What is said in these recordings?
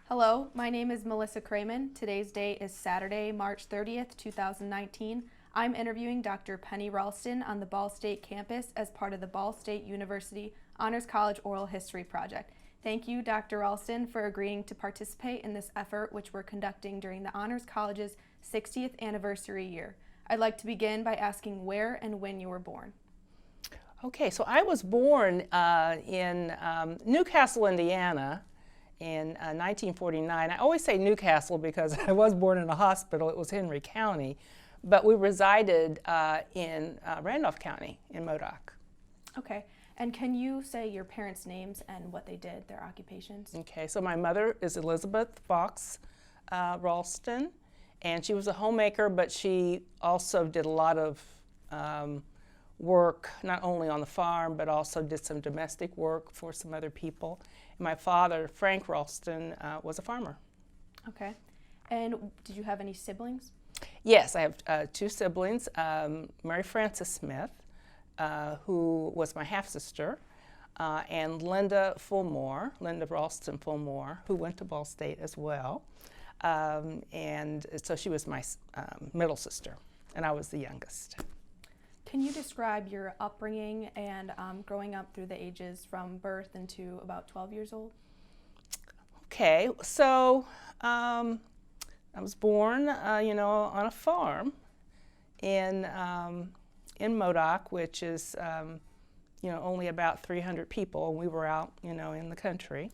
Hello, my name is Melissa Kraman. Today's date is Saturday, March 30th, 2019. I'm interviewing Dr. Penny Ralston on the Ball State campus as part of the Ball State University Honors College Oral History Project. Thank you, Dr. Ralston, for agreeing to participate in this effort, which we're conducting during the Honors College's 60th anniversary year. I'd like to begin by asking where and when you were born. Okay, so I was born in Newcastle, Indiana in 1949. I always say Newcastle because I was born in a hospital. It was Henry County, but we resided in Randolph County in Modoc. Okay, and can you say your parents' names and what they did, their occupations? Okay, so my mother is Elizabeth Fox Ralston, and she was a homemaker, but she also did a lot of work, not only on the farm, but also did some domestic work for some other people. And my father, Frank Ralston, was a farmer. Okay. And did you have any siblings? Yes, I have two siblings, Mary Frances Smith, who was my half-sister, and Linda Ralston Fulmore, who went to Ball State as well. And so she was my middle sister, and I was the youngest. Can you describe your upbringing and growing up through the ages from birth into about 12 years old? Okay, so I was born, on a farm in Modoc, which is, only about 300 people, and we were out, in the country.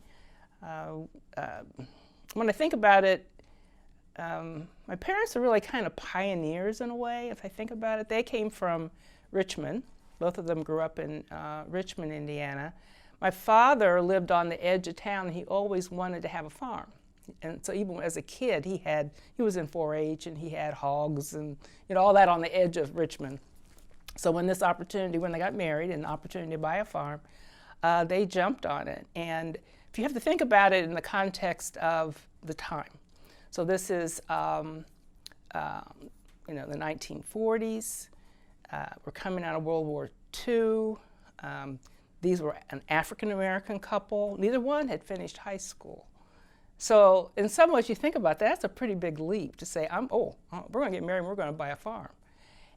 When I think about it, my parents are really kind of pioneers in a way, if I think about it. They came from Richmond. Both of them grew up in Richmond, Indiana. My father lived on the edge of town, and he always wanted to have a farm. And so even as a kid, he was in 4-H, and he had hogs and all that on the edge of Richmond. So when they got married and the opportunity to buy a farm, they jumped on it. And if you have to think about it in the context of the time. So this is, the 1940s. We're coming out of World War II. These were an African-American couple. Neither one had finished high school. So in some ways, you think about that, that's a pretty big leap to say, we're going to get married and we're going to buy a farm.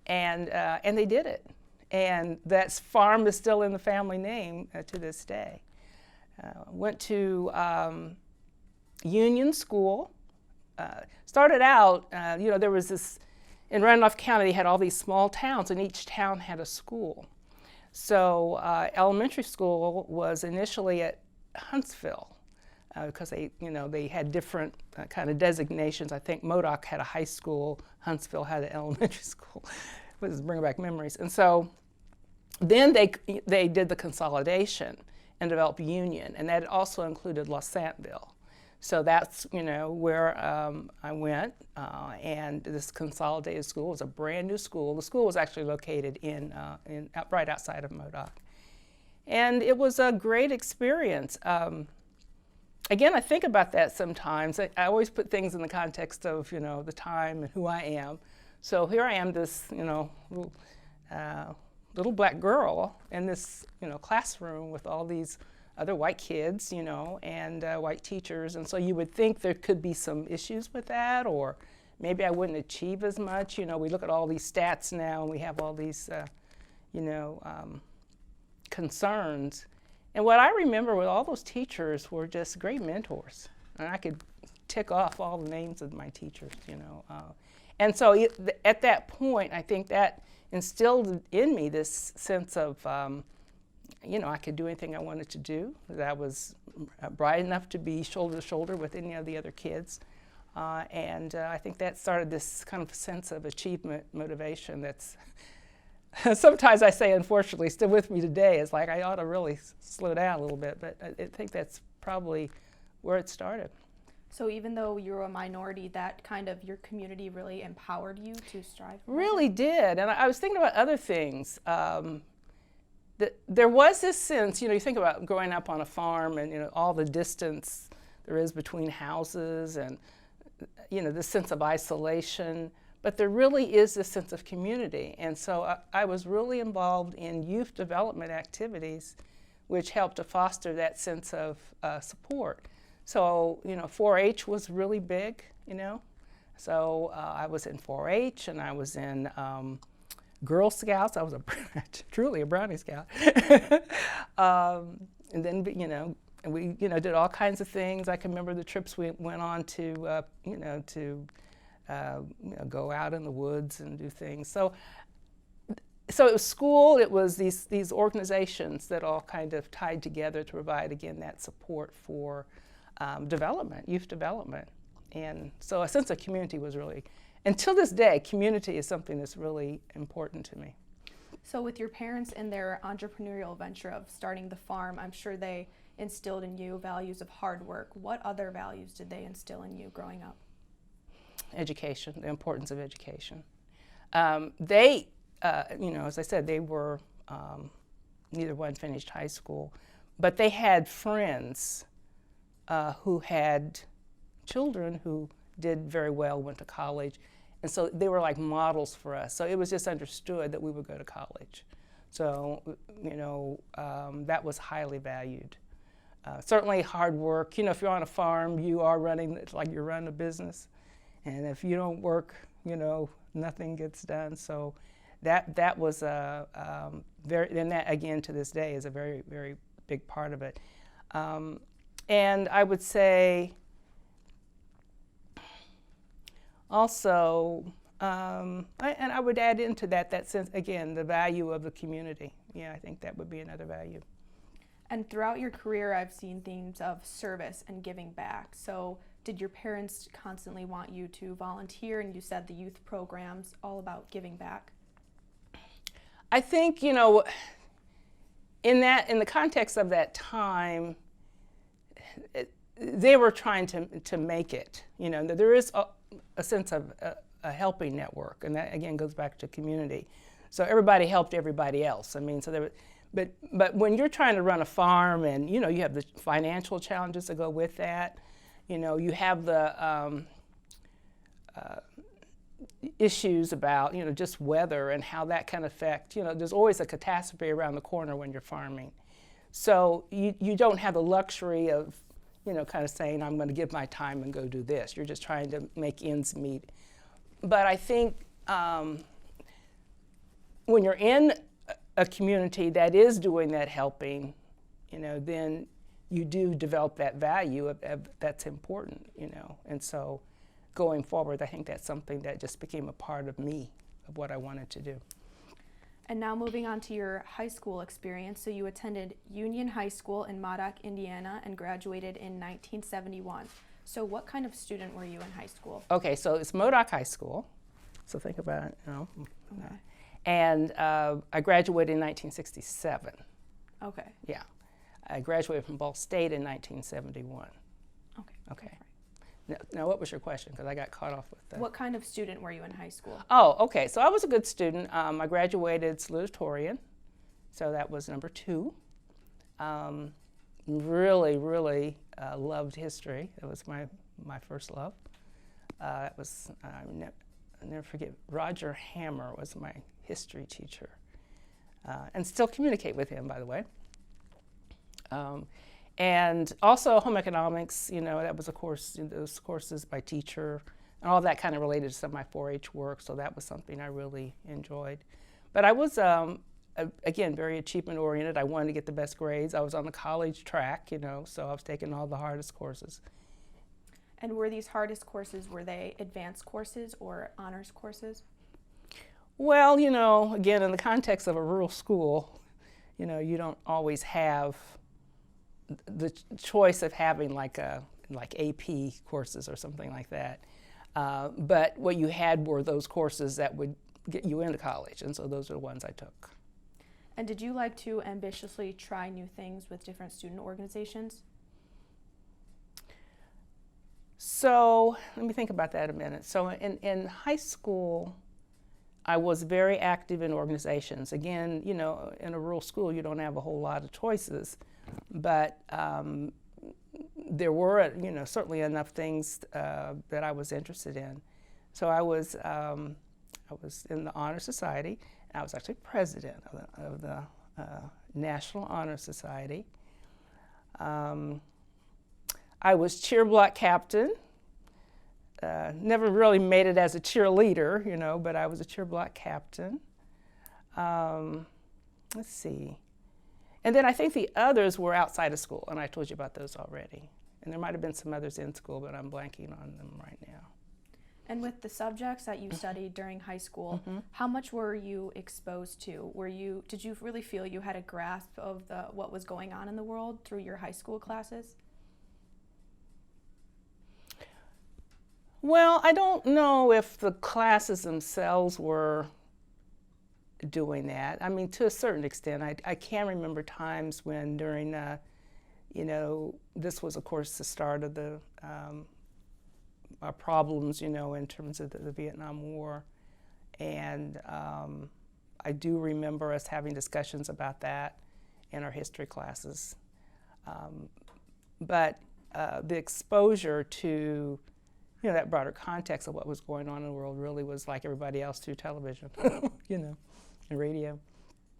And they did it. And that farm is still in the family name to this day. Went to Union School. Started out, there was this, in Randolph County, they had all these small towns, and each town had a school. So elementary school was initially at Huntsville, because they had different kind of designations. I think Modoc had a high school, Huntsville had an elementary school. Let's bring back memories. And so then they did the consolidation and developed Union, and that also included Lausantville. So that's where I went, and this consolidated school was a brand new school. The school was actually located right outside of Modoc, and it was a great experience. Again, I think about that sometimes. I always put things in the context of the time and who I am. So here I am, this little black girl in this classroom with all these other white kids, and white teachers. And so you would think there could be some issues with that, or maybe I wouldn't achieve as much. We look at all these stats now, and we have all these, concerns. And what I remember with all those teachers were just great mentors. And I could tick off all the names of my teachers, And so at that point, I think that instilled in me this sense of, I could do anything I wanted to do, that I was bright enough to be shoulder to shoulder with any of the other kids. And I think that started this kind of sense of achievement, motivation that's sometimes I say, unfortunately, still with me today. It's like I ought to really slow down a little bit, but I think that's probably where it started. So even though you were a minority, that kind of your community really empowered you to strive? Really did. And I was thinking about other things. There was this sense, you think about growing up on a farm and all the distance there is between houses and this sense of isolation, but there really is this sense of community. And so I was really involved in youth development activities, which helped to foster that sense of support. So, 4-H was really big, So I was in 4-H and I was in Girl Scouts. I was truly a Brownie Scout. And then, and we, did all kinds of things. I can remember the trips we went on to, go out in the woods and do things. So it was school, it was these organizations that all kind of tied together to provide, again, that support for development, youth development. And so a sense of community was really, until this day, community is something that's really important to me. So with your parents and their entrepreneurial venture of starting the farm, I'm sure they instilled in you values of hard work. What other values did they instill in you growing up? Education, the importance of education. As I said, they were, neither one finished high school, but they had friends who had children who did very well, went to college, and so they were like models for us. So it was just understood that we would go to college. So, that was highly valued. Certainly hard work. If you're on a farm, you are running, it's like you're running a business. And if you don't work, nothing gets done. So that was and that again to this day is a very, very big part of it. And I would say also, and I would add into that sense, again, the value of the community. Yeah, I think that would be another value. And throughout your career, I've seen themes of service and giving back. So did your parents constantly want you to volunteer? And you said the youth programs, all about giving back. I think, in the context of that time, they were trying to make it. There is a sense of a helping network, and that again goes back to community. So everybody helped everybody else. I mean, so there, but when you're trying to run a farm, and you have the financial challenges that go with that. You have the issues about just weather and how that can affect. There's always a catastrophe around the corner when you're farming. So you don't have the luxury of kind of saying, I'm going to give my time and go do this. You're just trying to make ends meet. But I think when you're in a community that is doing that helping, then you do develop that value of that's important, And so going forward, I think that's something that just became a part of me, of what I wanted to do. And now moving on to your high school experience. So you attended Union High School in Modoc, Indiana, and graduated in 1971. So what kind of student were you in high school? Okay, so it's Modoc High School. So think about it, Okay. And I graduated in 1967. Okay. Yeah. I graduated from Ball State in 1971. Okay. Now, what was your question? Because I got caught off with that. What kind of student were you in high school? Oh, okay. So I was a good student. I graduated salutatorian, so that was number 2. Really, really loved history. That was my first love. It was I'll never forget. Roger Hammer was my history teacher, and still communicate with him, by the way. And also home economics, that was a course, those courses by teacher, and all that kind of related to some of my 4-H work, so that was something I really enjoyed. But I was, again, very achievement-oriented. I wanted to get the best grades. I was on the college track, so I was taking all the hardest courses. And were these hardest courses, were they advanced courses or honors courses? Well, again, in the context of a rural school, you don't always have the choice of having like AP courses or something like that. But what you had were those courses that would get you into college, and so those are the ones I took. And did you like to ambitiously try new things with different student organizations? So let me think about that a minute. So in high school, I was very active in organizations. Again, in a rural school, you don't have a whole lot of choices, but there were, certainly enough things that I was interested in. So I was in the Honor Society. I was actually president of the National Honor Society. I was cheer block captain. Never really made it as a cheerleader, you know, but I was a cheer block captain. Let's see. And then I think the others were outside of school, and I told you about those already. And there might have been some others in school, but I'm blanking on them right now. And with the subjects that you studied during high school, how much were you exposed to? Did you really feel you had a grasp of what was going on in the world through your high school classes? Well, I don't know if the classes themselves were doing that. I mean, to a certain extent, I can remember times when during, you know, this was, of course, the start of the our problems, you know, in terms of the Vietnam War. And I do remember us having discussions about that in our history classes. But the exposure to, you know, that broader context of what was going on in the world really was like everybody else through television, you know, and radio.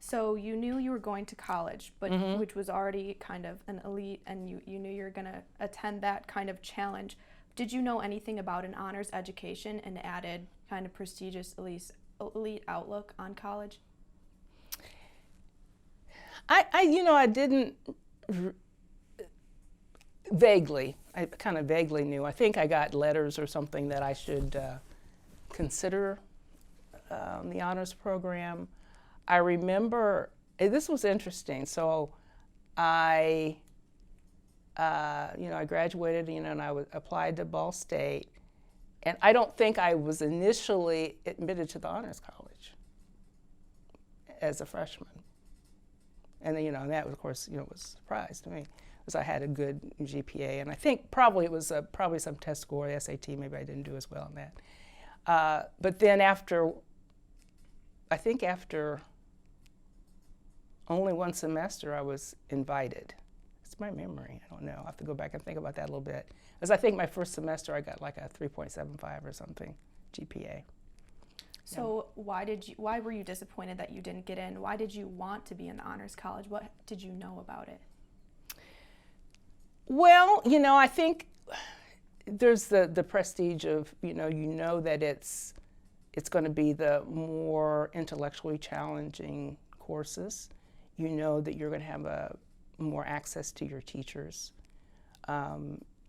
So you knew you were going to college, but which was already kind of an elite, and you knew you were going to attend that kind of challenge. Did you know anything about an honors education and added kind of prestigious elite outlook on college? I didn't vaguely. I kind of vaguely knew. I think I got letters or something that I should consider the honors program. I remember, this was interesting. So I graduated, you know, and I applied to Ball State. And I don't think I was initially admitted to the honors college as a freshman. And then, you know, and that, of course, you know, was a surprise to me, because I had a good GPA. And I think probably it was probably some test score, the SAT, maybe I didn't do as well on that. But then after only one semester, I was invited. It's my memory, I don't know. I'll have to go back and think about that a little bit. Because I think my first semester I got like a 3.75 or something GPA. So why were you disappointed that you didn't get in? Why did you want to be in the honors college? What did you know about it? Well, you know, I think there's the prestige of, you know that it's going to be the more intellectually challenging courses. You know that you're going to have more access to your teachers.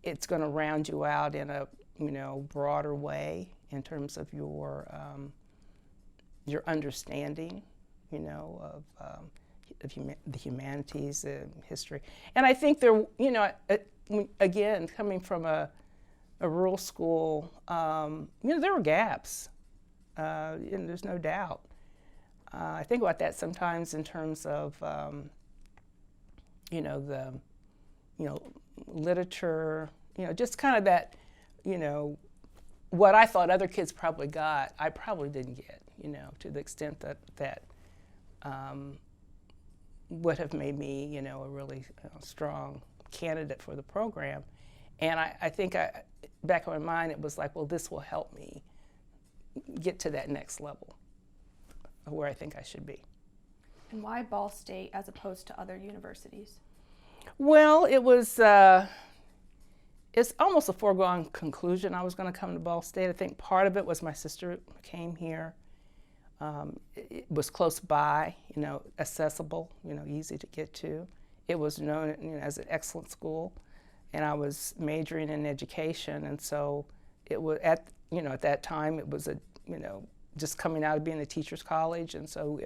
It's going to round you out in a, you know, broader way in terms of your understanding, you know, of the humanities, history. And I think there, you know, again, coming from a rural school, you know, there were gaps, and there's no doubt. I think about that sometimes in terms of, you know, literature, you know, just kind of that, you know, what I thought other kids probably got, I probably didn't get, you know, to the extent that would have made me, you know, a really strong candidate for the program. And I think back in my mind, it was like, well, this will help me get to that next level of where I think I should be. And why Ball State as opposed to other universities? Well, it was, it's almost a foregone conclusion I was going to come to Ball State. I think part of it was my sister came here. It was close by, you know, accessible, you know, easy to get to. It was known, you know, as an excellent school, and I was majoring in education, and so it was at that time it was just coming out of being a teacher's college, and so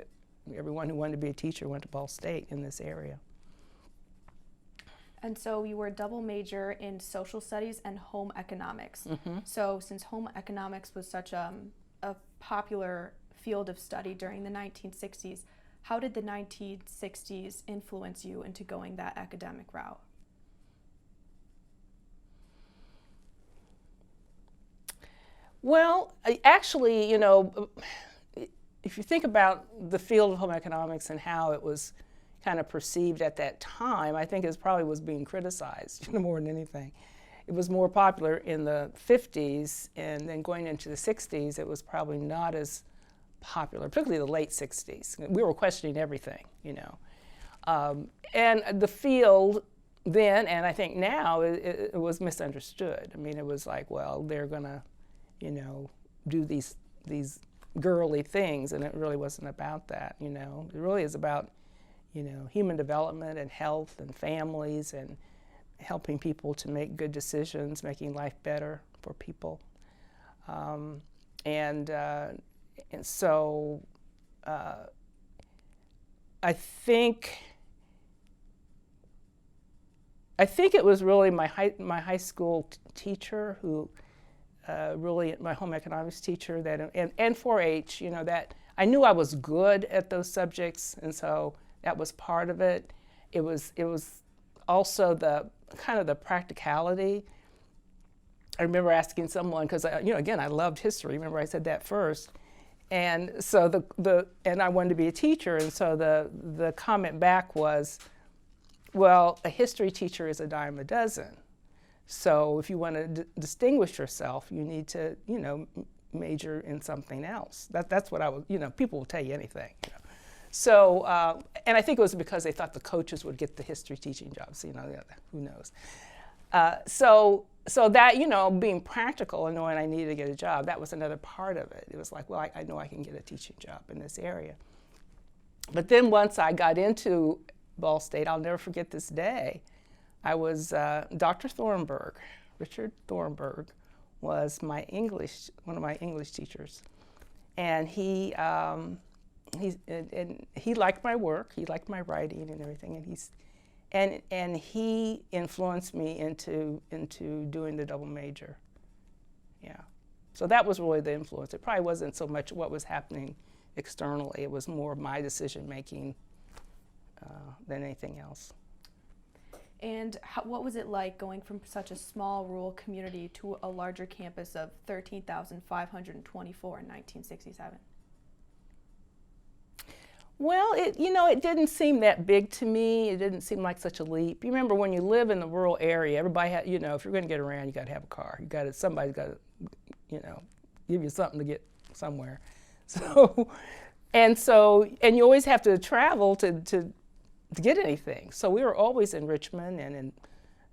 everyone who wanted to be a teacher went to Ball State in this area. And so you were a double major in social studies and home economics. So since home economics was such a popular field of study during the 1960s, how did the 1960s influence you into going that academic route? Well, actually, you know, if you think about the field of home economics and how it was kind of perceived at that time, I think it probably was being criticized, you know, more than anything. It was more popular in the 50s, and then going into the 60s, it was probably not as popular, particularly the late 60s. We were questioning everything, you know. And the field then, and I think now, it was misunderstood. I mean, it was like, well, they're gonna, do these girly things, and it really wasn't about that. It really is about, human development and health and families and helping people to make good decisions, making life better for people. And so I think it was really my high school teacher who really, my home economics teacher, that and 4-H, that I knew I was good at those subjects, and so that was part of it. It was also the kind of the practicality. I remember asking someone, because again, I loved history. Remember I said that first, and so and I wanted to be a teacher, and so the comment back was, well, a history teacher is a dime a dozen. So if you want to distinguish yourself, you need to, major in something else. That's what I was, people will tell you anything. So, and I think it was because they thought the coaches would get the history teaching jobs, who knows. So that, being practical and knowing I needed to get a job, that was another part of it. It was like, well, I know I can get a teaching job in this area. But then once I got into Ball State, I'll never forget this day. I was, Dr. Thornburg, Richard Thornburg, was one of my English teachers. And he liked my work, he liked my writing and everything, and he influenced me into doing the double major. Yeah. So that was really the influence. It probably wasn't so much what was happening externally, it was more my decision making than anything else. And what was it like going from such a small rural community to a larger campus of 13,524 in 1967? Well, it didn't seem that big to me. It didn't seem like such a leap. You remember when you live in the rural area, everybody had, if you're going to get around, you got to have a car. Somebody's got to, give you something to get somewhere. So, and you always have to travel to get anything. So we were always in Richmond and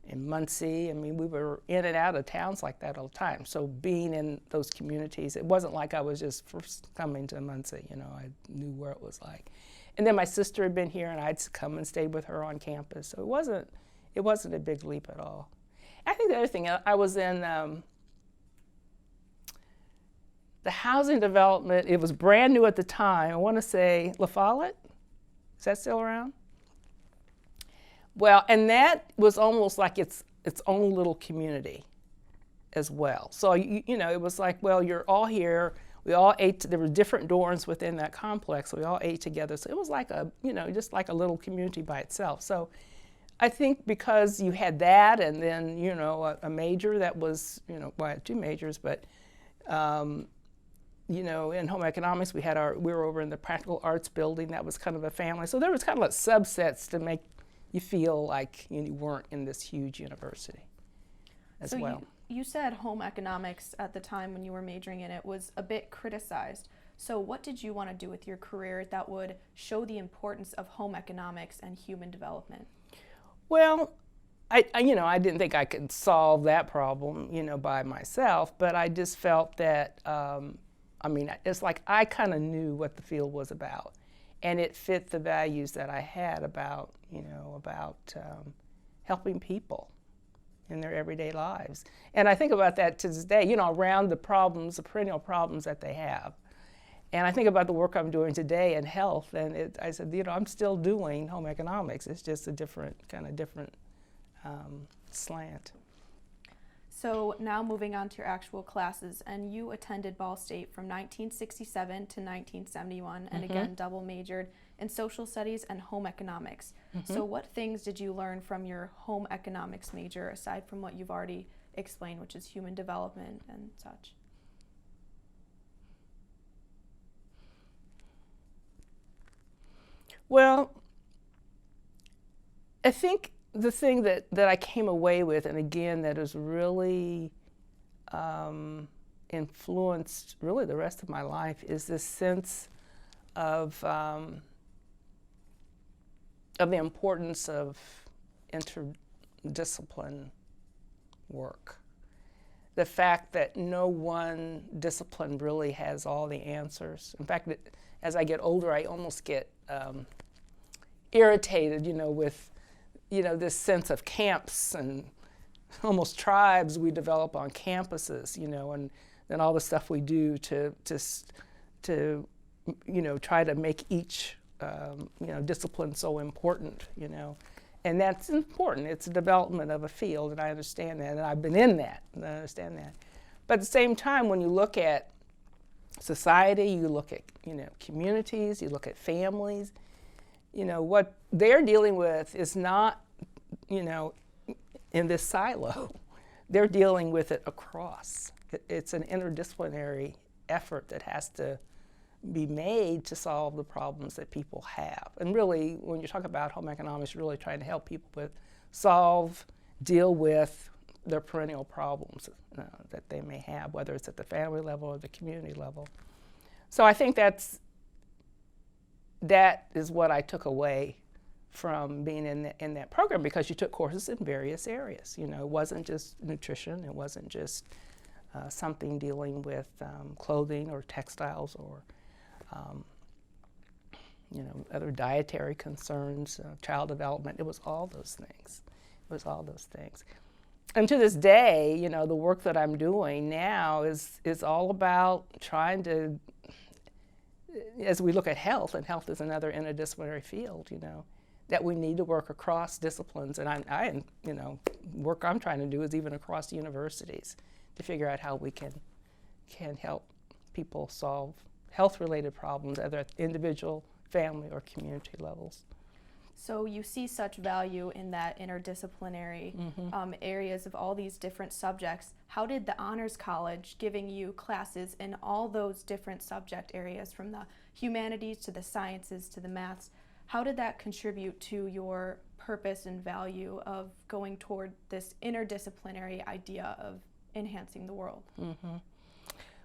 in Muncie. I mean, we were in and out of towns like that all the time. So being in those communities, it wasn't like I was just first coming to Muncie. I knew where it was like. And then my sister had been here, and I'd come and stayed with her on campus. So it wasn't a big leap at all. I think the other thing, I was in the housing development. It was brand new at the time. I want to say La Follette. Is that still around? Well, and that was almost like its own little community as well. So, it was like, well, you're all here. We all ate, there were different dorms within that complex, so we all ate together. So it was like just like a little community by itself. So I think because you had that and then, a major that was, well, I had two majors, but, in home economics, we were over in the practical arts building. That was kind of a family. So there was kind of like subsets to make you feel like you weren't in this huge university as well. You said home economics at the time when you were majoring in it was a bit criticized. So what did you want to do with your career that would show the importance of home economics and human development? Well, I didn't think I could solve that problem, by myself, but I just felt that, it's like I kind of knew what the field was about. And it fit the values that I had about helping people in their everyday lives. And I think about that to this day, around the perennial problems that they have. And I think about the work I'm doing today in health, and I said, I'm still doing home economics. It's just a different slant. So now moving on to your actual classes, and you attended Ball State from 1967 to 1971, and again double majored in social studies and home economics. So what things did you learn from your home economics major, aside from what you've already explained, which is human development and such? Well, I think the thing that I came away with, and again, that has really influenced really the rest of my life, is this sense of the importance of discipline work. The fact that no one discipline really has all the answers. In fact, as I get older, I almost get irritated, with, this sense of camps and almost tribes we develop on campuses, and then all the stuff we do to try to make each, discipline so important, And that's important. It's a development of a field, and I understand that, and I've been in that, and I understand that. But at the same time, when you look at society, you look at, communities, you look at families, what they're dealing with is not, in this silo. They're dealing with it across. It's an interdisciplinary effort that has to be made to solve the problems that people have. And really, when you talk about home economics, you're really trying to help people deal with their perennial problems that they may have, whether it's at the family level or the community level. So I think that is what I took away from being in that program, because you took courses in various areas. It wasn't just nutrition, it wasn't just something dealing with clothing or textiles or other dietary concerns, child development. It was all those things. And to this day, the work that I'm doing now is all about trying to, as we look at health, and health is another interdisciplinary field, that we need to work across disciplines. And work I'm trying to do is even across universities to figure out how we can help people solve health-related problems, either at individual, family, or community levels. So you see such value in that interdisciplinary areas of all these different subjects. How did the Honors College, giving you classes in all those different subject areas, from the humanities to the sciences to the maths, how did that contribute to your purpose and value of going toward this interdisciplinary idea of enhancing the world?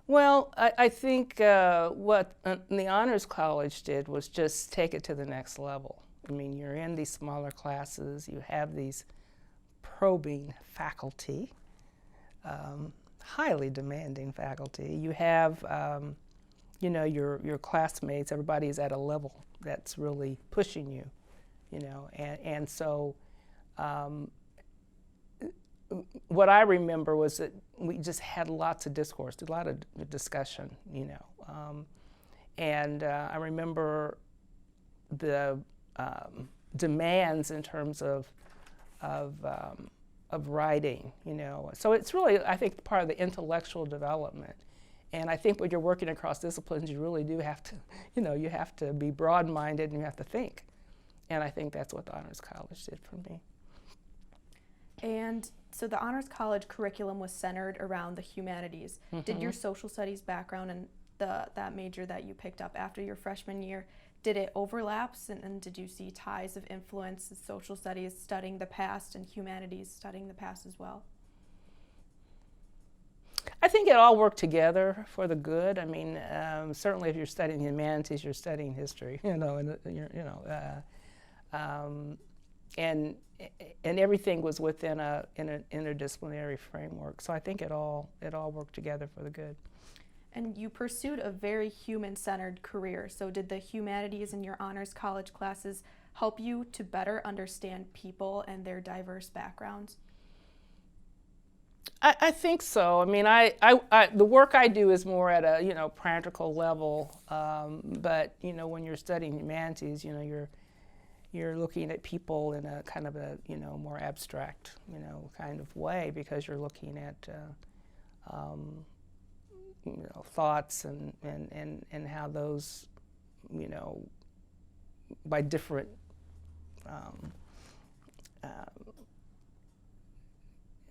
Well, I think what the Honors College did was just take it to the next level. I mean, you're in these smaller classes, you have these probing faculty, highly demanding faculty. You have, your classmates, everybody's at a level that's really pushing you, and so what I remember was that we just had lots of discourse, a lot of discussion, and I remember the demands in terms of writing, So it's really, I think, part of the intellectual development. And I think when you're working across disciplines, you really do have to, you have to be broad-minded and you have to think. And I think that's what the Honors College did for me. And so the Honors College curriculum was centered around the humanities. Did your social studies background and that major that you picked up after your freshman year, did it overlap, and did you see ties of influence, social studies studying the past and humanities studying the past as well? I think it all worked together for the good. I mean, certainly if you're studying humanities, you're studying history, and everything was within an interdisciplinary framework. So I think it all worked together for the good. And you pursued a very human-centered career. So did the humanities in your Honors College classes help you to better understand people and their diverse backgrounds? I think so. I mean, the work I do is more at a practical level. But when you're studying humanities, you're looking at people in a kind of a more abstract kind of way, because you're looking at thoughts and how those by different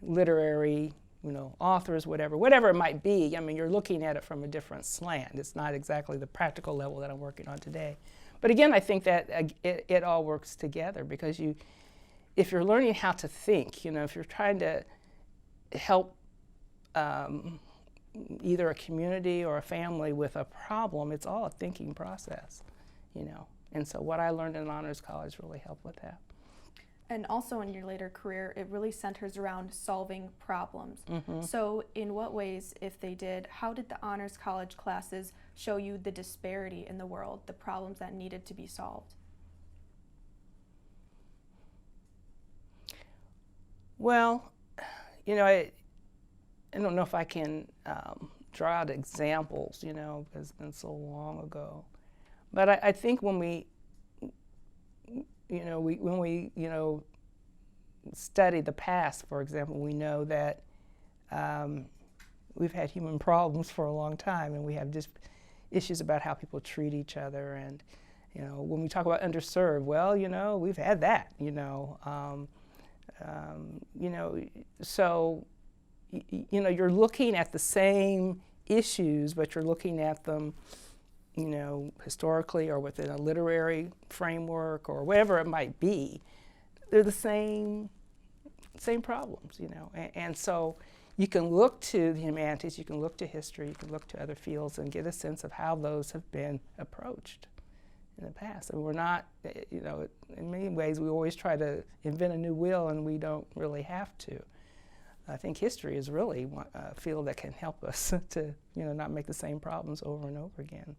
literary authors, whatever it might be. I mean, you're looking at it from a different slant. It's not exactly the practical level that I'm working on today. But again, I think that it all works together, because if you're learning how to think, if you're trying to help either a community or a family with a problem, it's all a thinking process, And so what I learned in Honors College really helped with that. And also in your later career, it really centers around solving problems. Mm-hmm. So in what ways, if they did, how did the Honors College classes show you the disparity in the world, the problems that needed to be solved? Well, I don't know if I can draw out examples, because it's been so long ago. But I think when we study the past, for example, we know that we've had human problems for a long time, and we have just issues about how people treat each other. And when we talk about underserved, well, we've had that. So you're looking at the same issues, but you're looking at them, historically or within a literary framework or whatever it might be. They're the same problems, and so you can look to the humanities, you can look to history, you can look to other fields and get a sense of how those have been approached in the past. And we're not, in many ways we always try to invent a new wheel, and we don't really have to. I think history is really a field that can help us to, not make the same problems over and over again.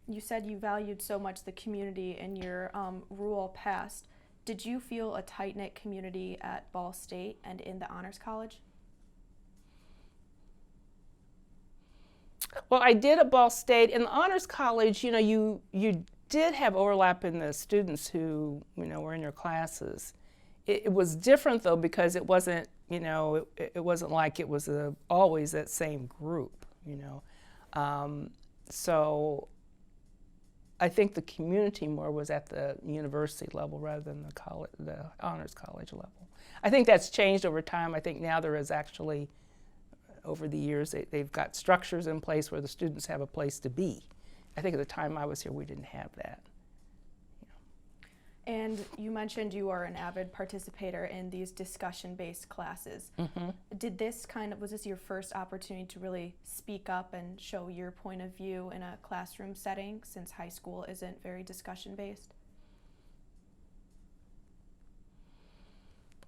You said you valued so much the community in your rural past. Did you feel a tight-knit community at Ball State and in the Honors College? Well, I did at Ball State. In the Honors College, you did have overlap in the students who, were in your classes. It was different though, because it wasn't, it wasn't like it was always that same group, So I think the community more was at the university level rather than the Honors College level. I think that's changed over time. I think now there is actually, over the years, they've got structures in place where the students have a place to be. I think at the time I was here, we didn't have that. And you mentioned you are an avid participator in these discussion-based classes. Mm-hmm. Was this your first opportunity to really speak up and show your point of view in a classroom setting, since high school isn't very discussion-based?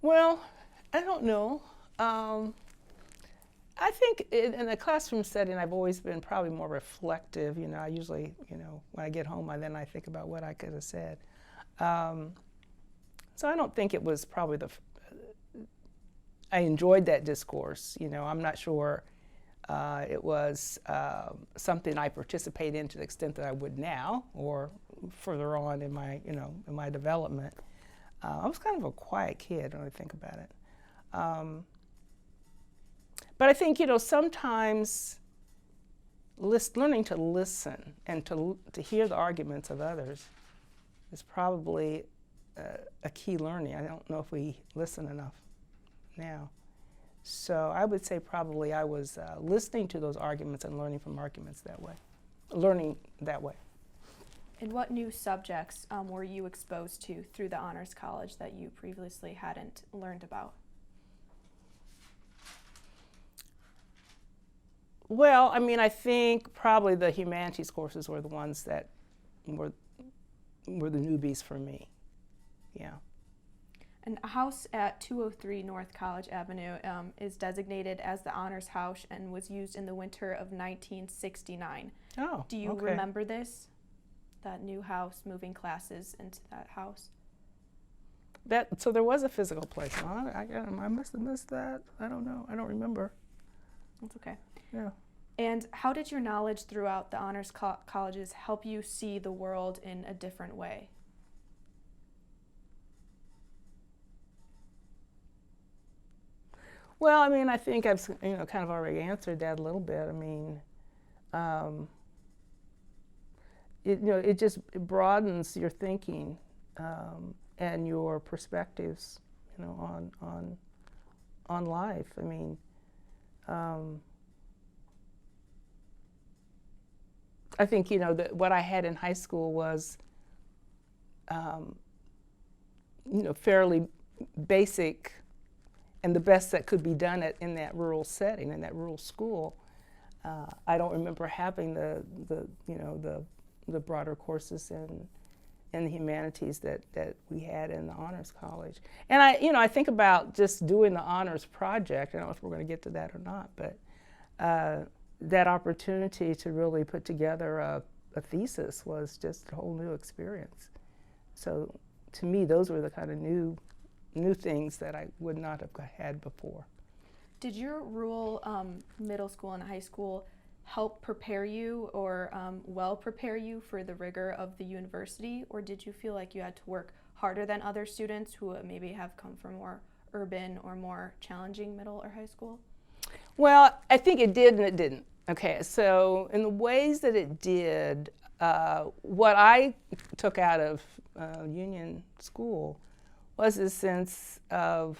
Well, I don't know. I think in a classroom setting, I've always been probably more reflective. I usually, when I get home, I think about what I could have said. So I don't think it was probably I enjoyed that discourse. I'm not sure it was something I participate in to the extent that I would now or further on in my, in my development. I was kind of a quiet kid when I think about it. But I think, sometimes learning to listen and to hear the arguments of others is probably a key learning. I don't know if we listen enough now. So I would say probably I was listening to those arguments and learning from arguments that way. And what new subjects were you exposed to through the Honors College that you previously hadn't learned about? Well, I think probably the humanities courses were the ones that were the newbies for me. Yeah. And a house at 203 North College Avenue is designated as the Honors House and was used in the winter of 1969. Oh, do you okay. remember this? That new house, moving classes into that house? So there was a physical place. I must have missed that. I don't know. I don't remember. That's okay. Yeah. And how did your knowledge throughout the honors colleges help you see the world in a different way? Well, I think I've kind of already answered that a little bit. It just broadens your thinking and your perspectives, on life. I think what I had in high school was fairly basic and the best that could be done in that rural setting, in that rural school. I don't remember having the broader courses in the humanities that we had in the Honors College. And I think about just doing the honors project. I don't know if we're going to get to that or not, but that opportunity to really put together a thesis was just a whole new experience. So to me, those were the kind of new things that I would not have had before. Did your rural middle school and high school help prepare you or well prepare you for the rigor of the university, or did you feel like you had to work harder than other students who maybe have come from more urban or more challenging middle or high school? Well, I think it did and it didn't. Okay, so in the ways that it did, what I took out of Union School was a sense of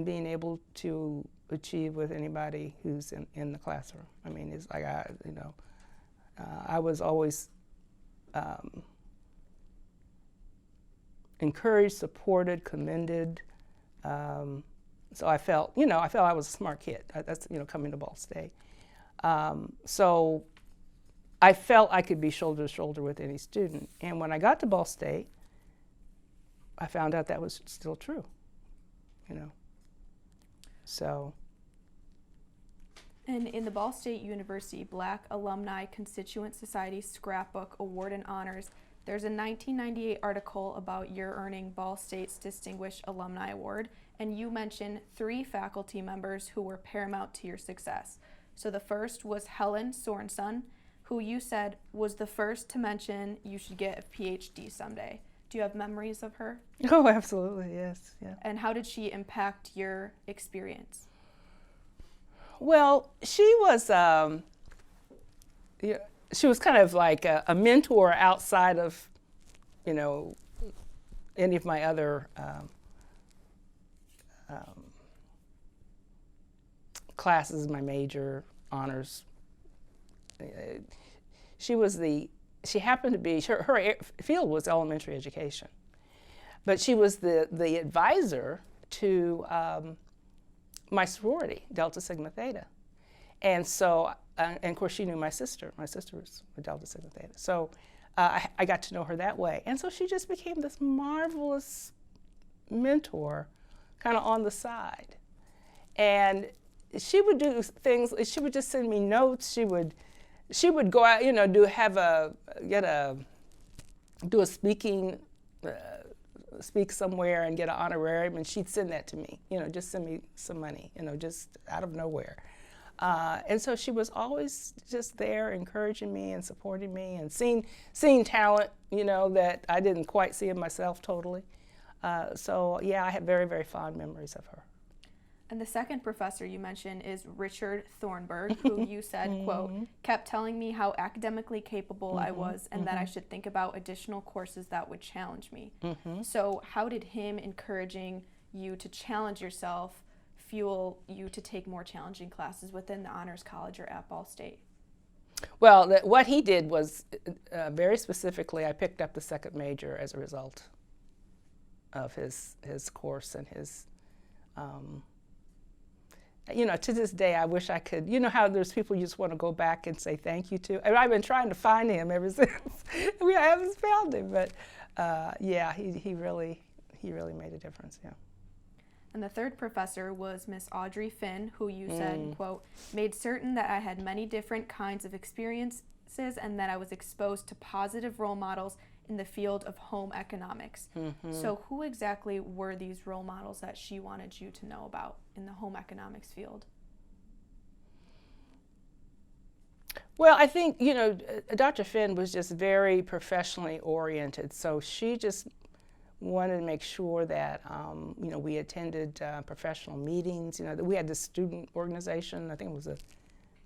being able to achieve with anybody who's in the classroom. I mean, it's like I was always encouraged, supported, commended. So I felt I was a smart kid. That's coming to Ball State. So I felt I could be shoulder to shoulder with any student. And when I got to Ball State, I found out that was still true. So. And in the Ball State University Black Alumni Constituent Society Scrapbook Award and Honors, there's a 1998 article about your earning Ball State's Distinguished Alumni Award, and you mention 3 faculty members who were paramount to your success. So the first was Helen Sorensen, who you said was the first to mention you should get a PhD someday. Do you have memories of her? Oh, absolutely, yes. Yeah. And how did she impact your experience? Well, she was kind of like a mentor outside of, any of my other classes, my major, honors. She happened to be, her field was elementary education, but she was the advisor to my sorority, Delta Sigma Theta. And so, and of course she knew my sister. My sister was a Delta Sigma Theta. So I got to know her that way. And so she just became this marvelous mentor kind of on the side. And she would do things, she would just send me notes. She would go out, do a speaking, speak somewhere and get an honorarium, and she'd send that to me, just send me some money, just out of nowhere. And so she was always just there encouraging me and supporting me and seeing talent, that I didn't quite see in myself totally. So yeah, I have very, very fond memories of her. And the second professor you mentioned is Richard Thornburg, who you said, quote, kept telling me how academically capable I was and that I should think about additional courses that would challenge me. So how did him encouraging you to challenge yourself fuel you to take more challenging classes within the Honors College or at Ball State? Well, what he did was, very specifically, I picked up the second major as a result of his course and his, to this day, I wish I could, how there's people you just want to go back and say thank you to. And I've been trying to find him ever since. I haven't found him, but yeah, he really made a difference, yeah. And the third professor was Miss Audrey Finn, who you said, quote, made certain that I had many different kinds of experiences and that I was exposed to positive role models in the field of home economics. So who exactly were these role models that she wanted you to know about in the home economics field? Well, I think, Dr. Finn was just very professionally oriented, so she just wanted to make sure that, we attended professional meetings, that we had this student organization, I think it was a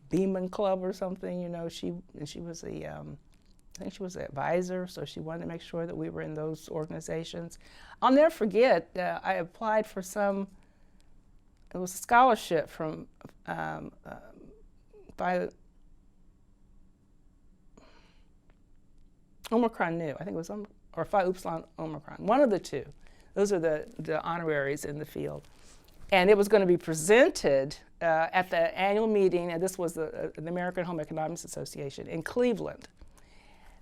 Beeman Club or something, she was I think she was the advisor, so she wanted to make sure that we were in those organizations. I'll never forget, I applied for it was a scholarship from, by Omicron Nu, I think it was, or Phi Upsilon Omicron, one of the two. Those are the honoraries in the field. And it was going to be presented at the annual meeting, and this was the American Home Economics Association in Cleveland.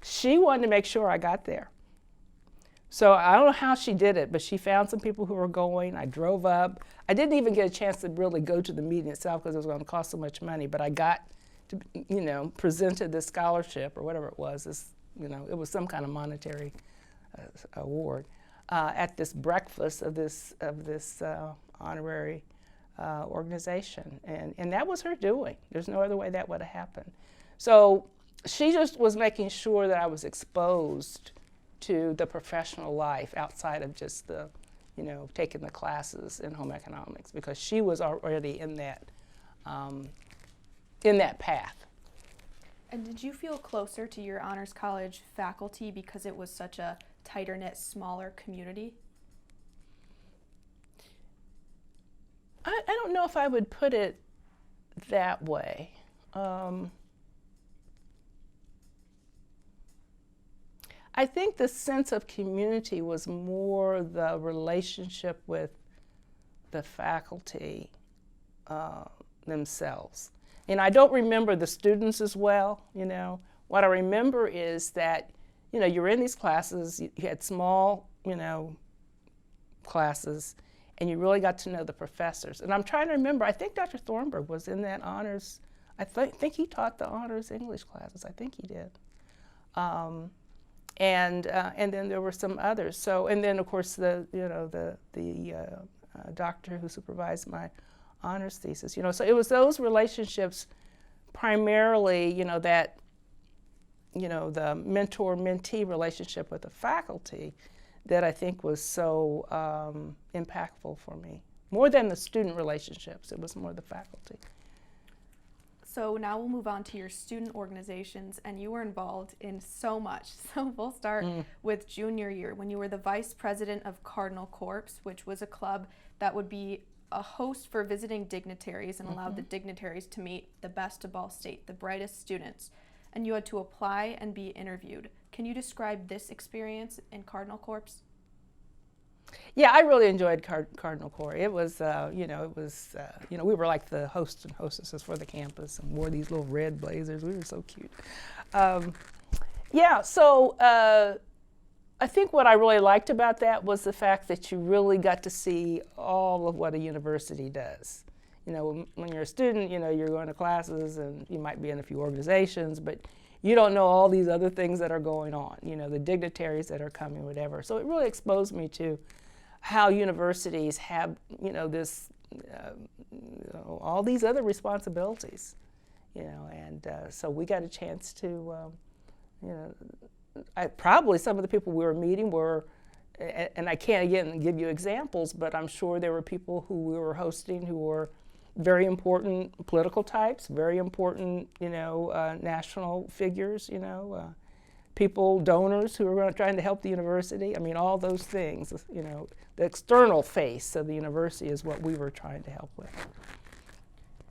She wanted to make sure I got there. So I don't know how she did it, but she found some people who were going. I drove up. I didn't even get a chance to really go to the meeting itself because it was going to cost so much money, but I got to, presented this scholarship or whatever it was. It was some kind of monetary award at this breakfast of this honorary organization, and that was her doing. There's no other way that would have happened. So she just was making sure that I was exposed to the professional life outside of just the, taking the classes in home economics, because she was already in that path. And did you feel closer to your honors college faculty because it was such a tighter-knit, smaller community? I don't know if I would put it that way. I think the sense of community was more the relationship with the faculty themselves. And I don't remember the students as well, What I remember is that, you're in these classes, you had small, classes, and you really got to know the professors. And I'm trying to remember, I think Dr. Thornburg was in that honors, I think he taught the honors English classes, I think he did. And then there were some others. So, and then of course the doctor who supervised my honors thesis. So it was those relationships, primarily, that, the mentor-mentee relationship with the faculty, that I think was so impactful for me. More than the student relationships, it was more the faculty. So now we'll move on to your student organizations, and you were involved in so much. So we'll start with junior year, when you were the vice president of Cardinal Corps, which was a club that would be a host for visiting dignitaries and allowed the dignitaries to meet the best of Ball State, the brightest students. And you had to apply and be interviewed. Can you describe this experience in Cardinal Corps? Yeah, I really enjoyed Cardinal Corps. It was, we were like the hosts and hostesses for the campus and wore these little red blazers. We were so cute. I think what I really liked about that was the fact that you really got to see all of what a university does. When you're a student, you're going to classes and you might be in a few organizations, but you don't know all these other things that are going on, the dignitaries that are coming, whatever. So it really exposed me to how universities have, all these other responsibilities, so we got a chance to, probably some of the people we were meeting were, and I can't again give you examples, but I'm sure there were people who we were hosting who were very important political types, very important, national figures, people, donors who were trying to help the university. I mean, all those things, the external face of the university is what we were trying to help with.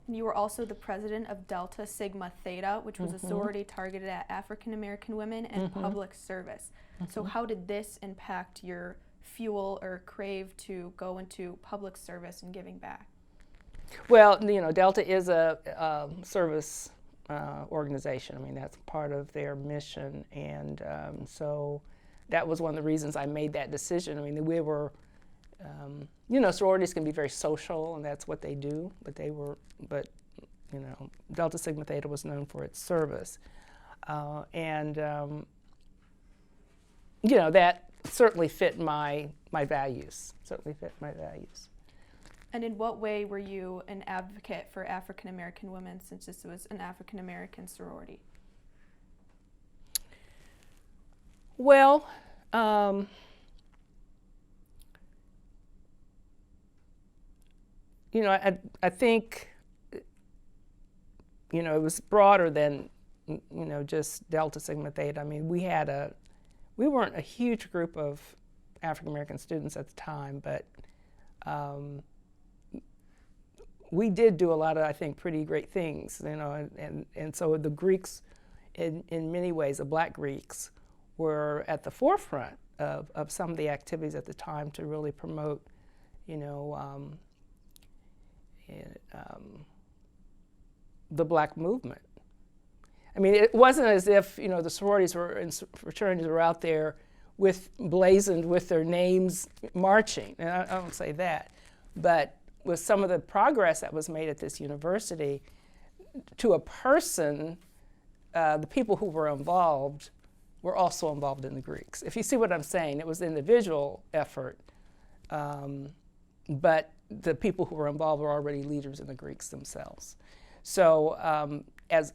You were also the president of Delta Sigma Theta, which was a sorority targeted at African American women and public service. So how did this impact your fuel or crave to go into public service and giving back? Well, Delta is a service organization. I mean, that's part of their mission, and so that was one of the reasons I made that decision. I mean, we were, sororities can be very social, and that's what they do. But Delta Sigma Theta was known for its service, that certainly fit my values. And in what way were you an advocate for African American women, since this was an African American sorority? Well, I think, it was broader than, just Delta Sigma Theta. I mean, we weren't a huge group of African American students at the time, but we did do a lot of, I think, pretty great things, and so the Greeks, in many ways, the Black Greeks, were at the forefront of some of the activities at the time to really promote, the Black movement. I mean, it wasn't as if, the sororities and fraternities were out there blazoned with their names marching. And I don't say that, but with some of the progress that was made at this university, to a person, the people who were involved were also involved in the Greeks. If you see what I'm saying, it was an individual effort, but the people who were involved were already leaders in the Greeks themselves. So as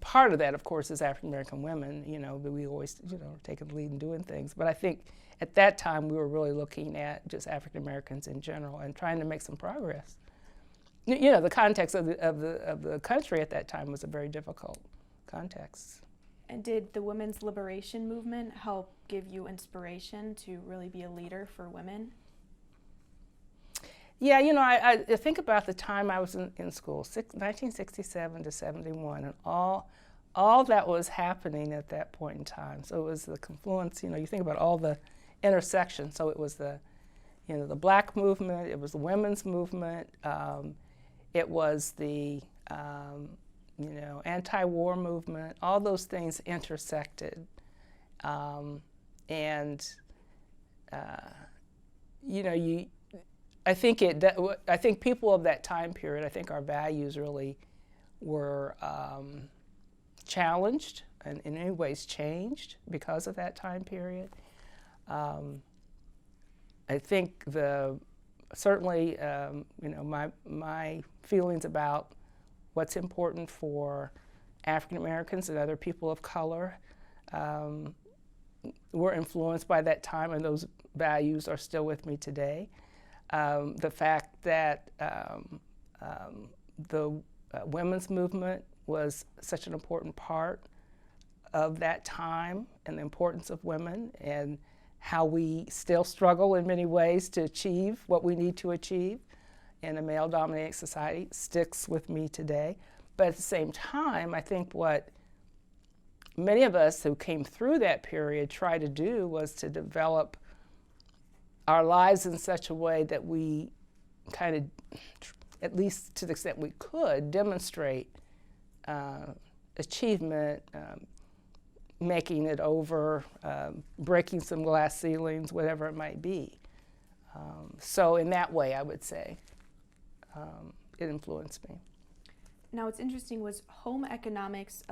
part of that, of course, is African American women, that we always, taking the lead and doing things. But I think at that time we were really looking at just African Americans in general and trying to make some progress. The context of the country at that time was a very difficult context. And did the women's liberation movement help give you inspiration to really be a leader for women? Yeah, I think about the time I was in school, 1967 to 71, and all that was happening at that point in time. So it was the confluence, you think about all the intersections. So it was the black movement, it was the women's movement, it was the, anti-war movement, all those things intersected. I think people of that time period, I think our values really were challenged and in many ways changed because of that time period. I think certainly my feelings about what's important for African Americans and other people of color were influenced by that time, and those values are still with me today. The fact that the women's movement was such an important part of that time and the importance of women and how we still struggle in many ways to achieve what we need to achieve in a male-dominated society sticks with me today. But at the same time, I think what many of us who came through that period tried to do was to develop our lives in such a way that we kind of, at least to the extent we could, demonstrate achievement, making it over, breaking some glass ceilings, whatever it might be. So in that way, I would say it influenced me. Now, what's interesting was home economics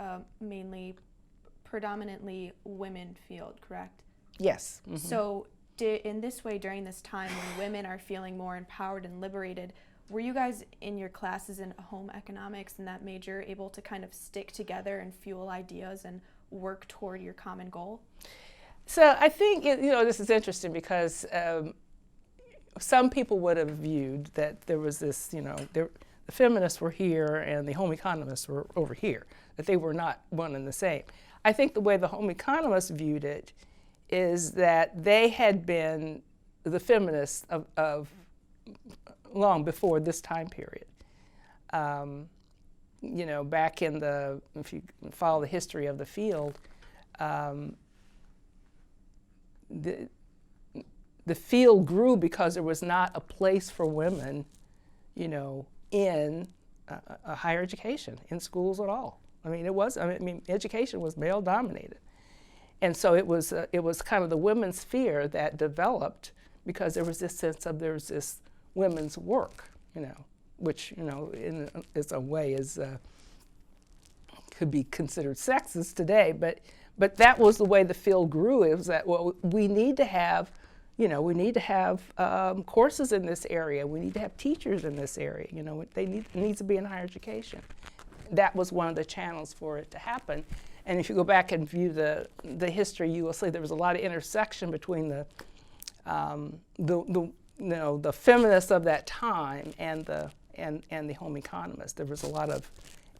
predominantly women field, correct? Yes. Mm-hmm. So in this way, during this time when women are feeling more empowered and liberated, were you guys in your classes in home economics and that major able to kind of stick together and fuel ideas and work toward your common goal? So I think, this is interesting because some people would have viewed that there was this, the feminists were here and the home economists were over here, that they were not one and the same. I think the way the home economists viewed it is that they had been the feminists of long before this time period. Back in if you follow the history of the field, the field grew because there was not a place for women, in a higher education, in schools at all. Education was male dominated. And so it was kind of the women's sphere that developed because there was this sense of there's this women's work, which, in its own way could be considered sexist today, but that was the way the field grew. It was that, we need to have, courses in this area. We need to have teachers in this area. It needs to be in higher education. That was one of the channels for it to happen. And if you go back and view the history, you will see there was a lot of intersection between the feminists of that time and the home economists. There was a lot of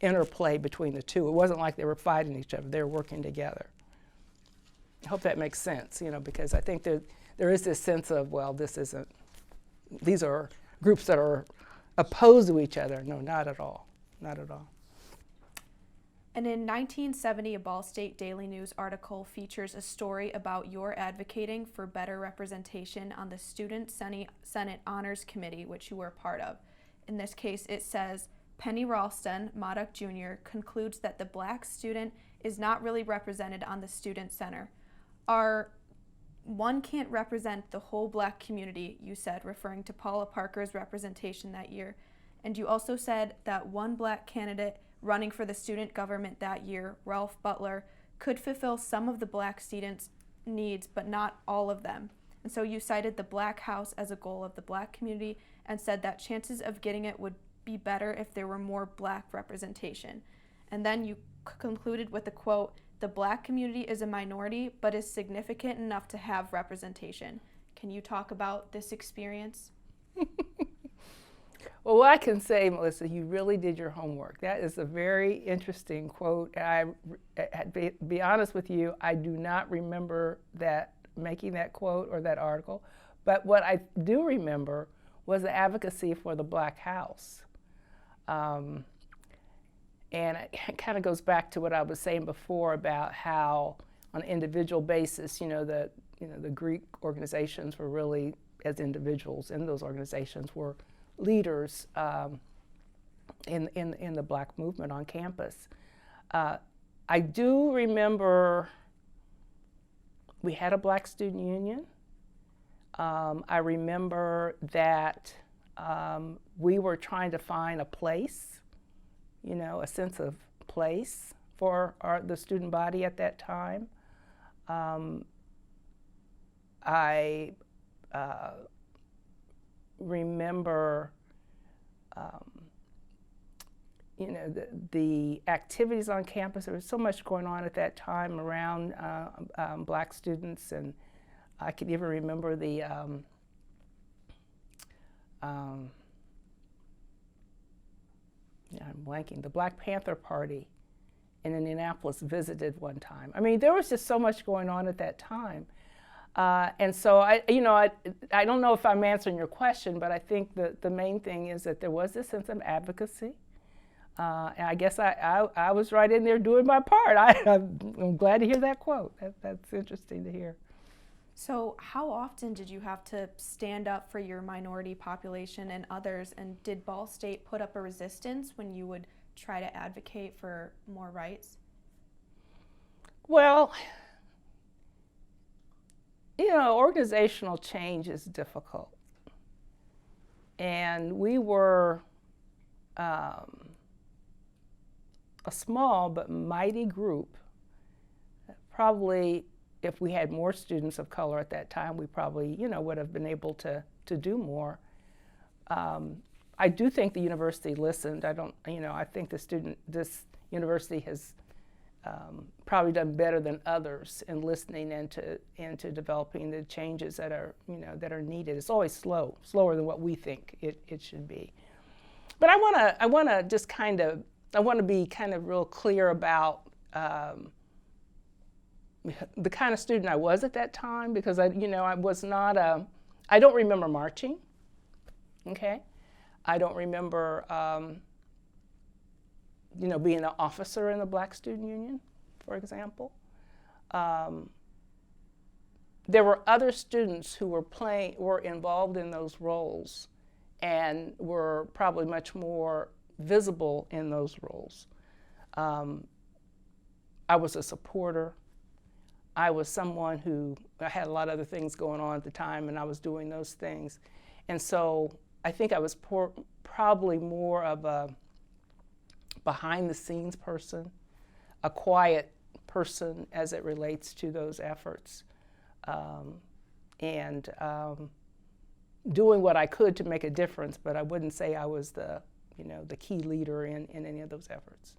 interplay between the two. It wasn't like they were fighting each other. They were working together. I hope that makes sense, because I think there is this sense of, these are groups that are opposed to each other. No, not at all. Not at all. And in 1970, a Ball State Daily News article features a story about your advocating for better representation on the Student Senate Honors Committee, which you were a part of. In this case, it says, Penny Ralston, Modoc Jr., concludes that the black student is not really represented on the Student Center. Are one can't represent the whole Black community, you said, referring to Paula Parker's representation that year. And you also said that one Black candidate running for the student government that year, Ralph Butler, could fulfill some of the Black students' needs, but not all of them. And so you cited the Black House as a goal of the Black community and said that chances of getting it would be better if there were more Black representation. And then you concluded with the quote, "The Black community is a minority, but is significant enough to have representation." Can you talk about this experience? Well, what I can say, Melissa, you really did your homework. That is a very interesting quote. Be honest with you, I do not remember making that quote or that article. But what I do remember was the advocacy for the Black House. And it kind of goes back to what I was saying before about how, on an individual basis, the Greek organizations were really, as individuals in those organizations, were leaders in the Black movement on campus. I do remember we had a Black student union. I remember that we were trying to find a place, a sense of place for the student body at that time. I remember, the activities on campus. There was so much going on at that time around Black students, and I can even remember I'm blanking, the Black Panther Party in Indianapolis visited one time. I mean, there was just so much going on at that time. And so I don't know if I'm answering your question, but I think the main thing is that there was this sense of advocacy. And I guess I was right in there doing my part. I'm glad to hear that quote. That's interesting to hear. So how often did you have to stand up for your minority population and others, and did Ball State put up a resistance when you would try to advocate for more rights? Well, organizational change is difficult. And we were a small but mighty group. Probably, if we had more students of color at that time, we probably, would have been able to do more. I do think the university listened. I think this university has probably done better than others in listening and to developing the changes that are needed. It's always slower than what we think it should be. But I want to be kind of real clear about the kind of student I was at that time, because I was not I don't remember marching. Okay, I don't remember being an officer in the Black Student Union, for example. There were other students who were involved in those roles and were probably much more visible in those roles. I was a supporter. I was someone who had a lot of other things going on at the time, and I was doing those things. And so I think I was probably more of a behind-the-scenes person, a quiet person as it relates to those efforts, and doing what I could to make a difference, but I wouldn't say I was the key leader in any of those efforts.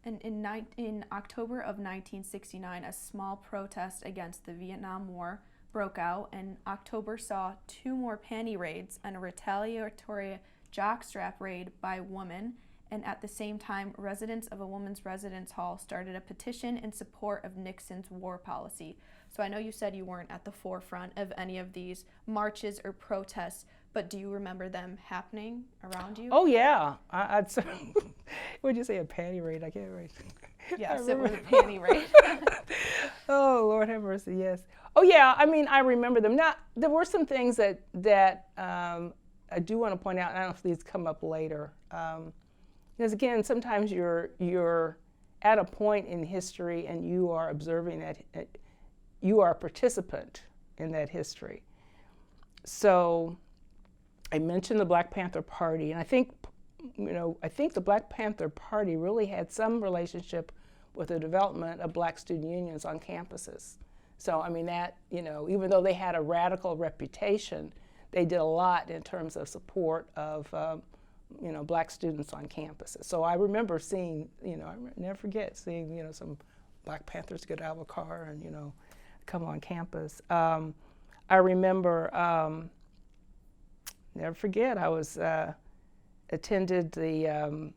And in October of 1969, a small protest against the Vietnam War broke out, and October saw 2 more panty raids and a retaliatory jockstrap raid by women. And at the same time, residents of a women's residence hall started a petition in support of Nixon's war policy. So I know you said you weren't at the forefront of any of these marches or protests, but do you remember them happening around you? Oh, yeah. What'd you say, a panty raid? I can't remember. Yes, it was a panty raid. Oh, Lord have mercy, yes. Oh, yeah, I remember them. Now, there were some things that I do want to point out, and I don't know if these come up later. Because again, sometimes you're at a point in history and you are observing you are a participant in that history. So I mentioned the Black Panther Party, and I think the Black Panther Party really had some relationship with the development of black student unions on campuses. So I mean that, even though they had a radical reputation, they did a lot in terms of support of black students on campuses. So I remember seeing, I never forget seeing, some Black Panthers get out of a car and, come on campus. I remember, never forget, I was attended the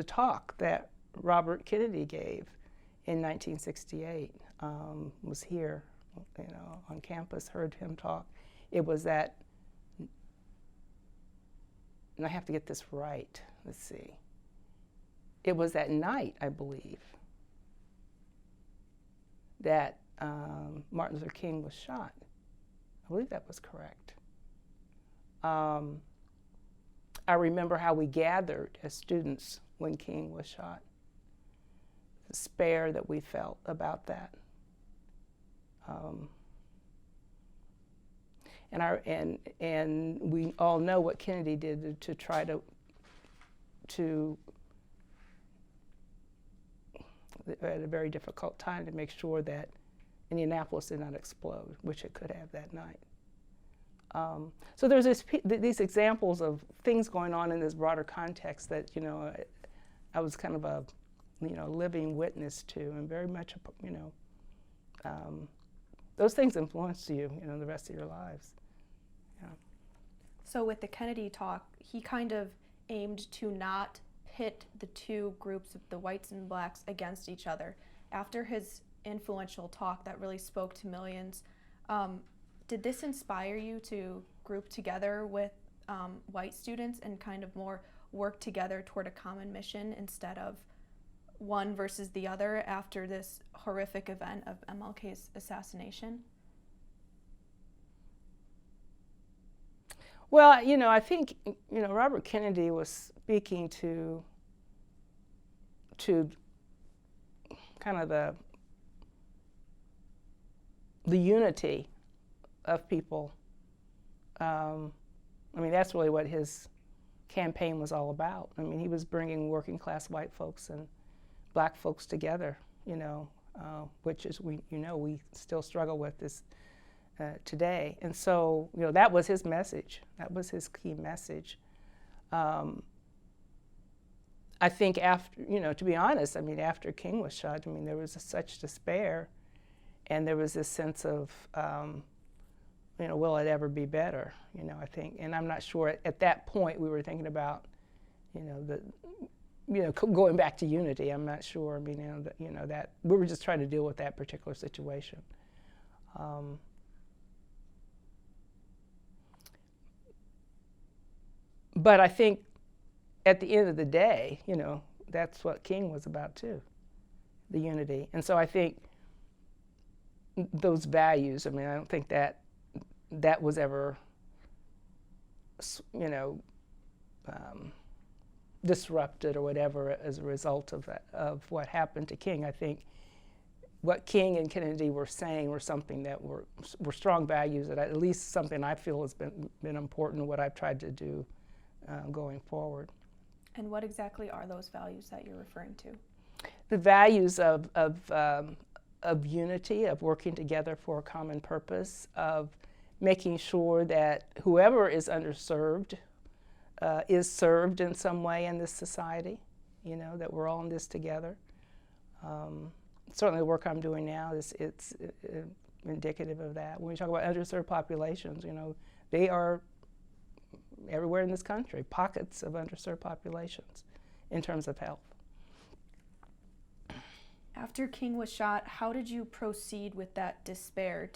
talk that Robert Kennedy gave in 1968. Was here, on campus, heard him talk. It was that, and I have to get this right, let's see. It was that night, I believe, that Martin Luther King was shot. I believe that was correct. I remember how we gathered as students when King was shot. The despair that we felt about that. And we all know what Kennedy did to try to at a very difficult time to make sure that Indianapolis did not explode, which it could have that night. So there's these examples of things going on in this broader context that, I was kind of a, living witness to, and very much, those things influence you, the rest of your lives. Yeah. So with the Kennedy talk, he kind of aimed to not pit the two groups of the whites and blacks against each other. After his influential talk that really spoke to millions, did this inspire you to group together with white students and kind of more work together toward a common mission instead of one versus the other after this horrific event of MLK's assassination? Well, I think, Robert Kennedy was speaking to kind of the unity of people. That's really what his campaign was all about. He was bringing working class white folks and black folks together, which is, we still struggle with this today. And so, that was his message. That was his key message. I think after, to be honest, after King was shot, there was such despair, and there was this sense of, will it ever be better? I think, and I'm not sure at that point we were thinking about, going back to unity. I'm not sure. That we were just trying to deal with that particular situation. But I think at the end of the day, that's what King was about too, the unity. And so I think those values, I don't think that was ever, disrupted or whatever as a result of what happened to King. I think what King and Kennedy were saying were something that were strong values, that at least something I feel has been important in what I've tried to do going forward. And what exactly are those values that you're referring to? The values of unity, of working together for a common purpose, of making sure that whoever is underserved is served in some way in this society, that we're all in this together. Certainly the work I'm doing now it's indicative of that. When we talk about underserved populations, they are everywhere in this country, pockets of underserved populations in terms of health. After King was shot, how did you proceed with that despair?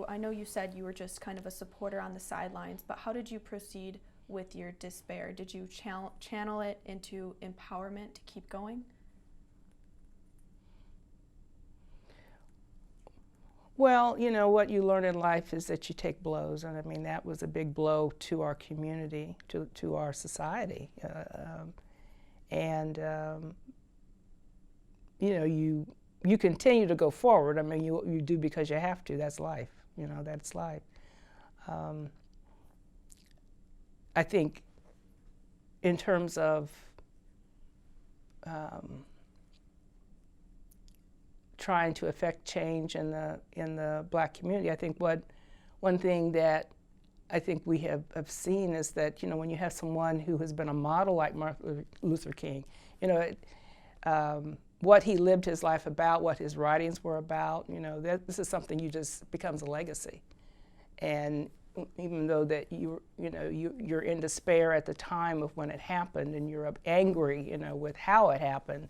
I know you said you were just kind of a supporter on the sidelines, but how did you proceed with your despair? Did you channel it into empowerment to keep going? Well, what you learn in life is that you take blows, and that was a big blow to our community, to our society. You you continue to go forward. I mean, you do because you have to. That's life. That's life. I think in terms of trying to affect change in the Black community, I think one thing that I think we have seen is that, when you have someone who has been a model like Martin Luther King, what he lived his life about, what his writings were about, this is something you just becomes a legacy. And even though that you're in despair at the time of when it happened, and you're angry, with how it happened,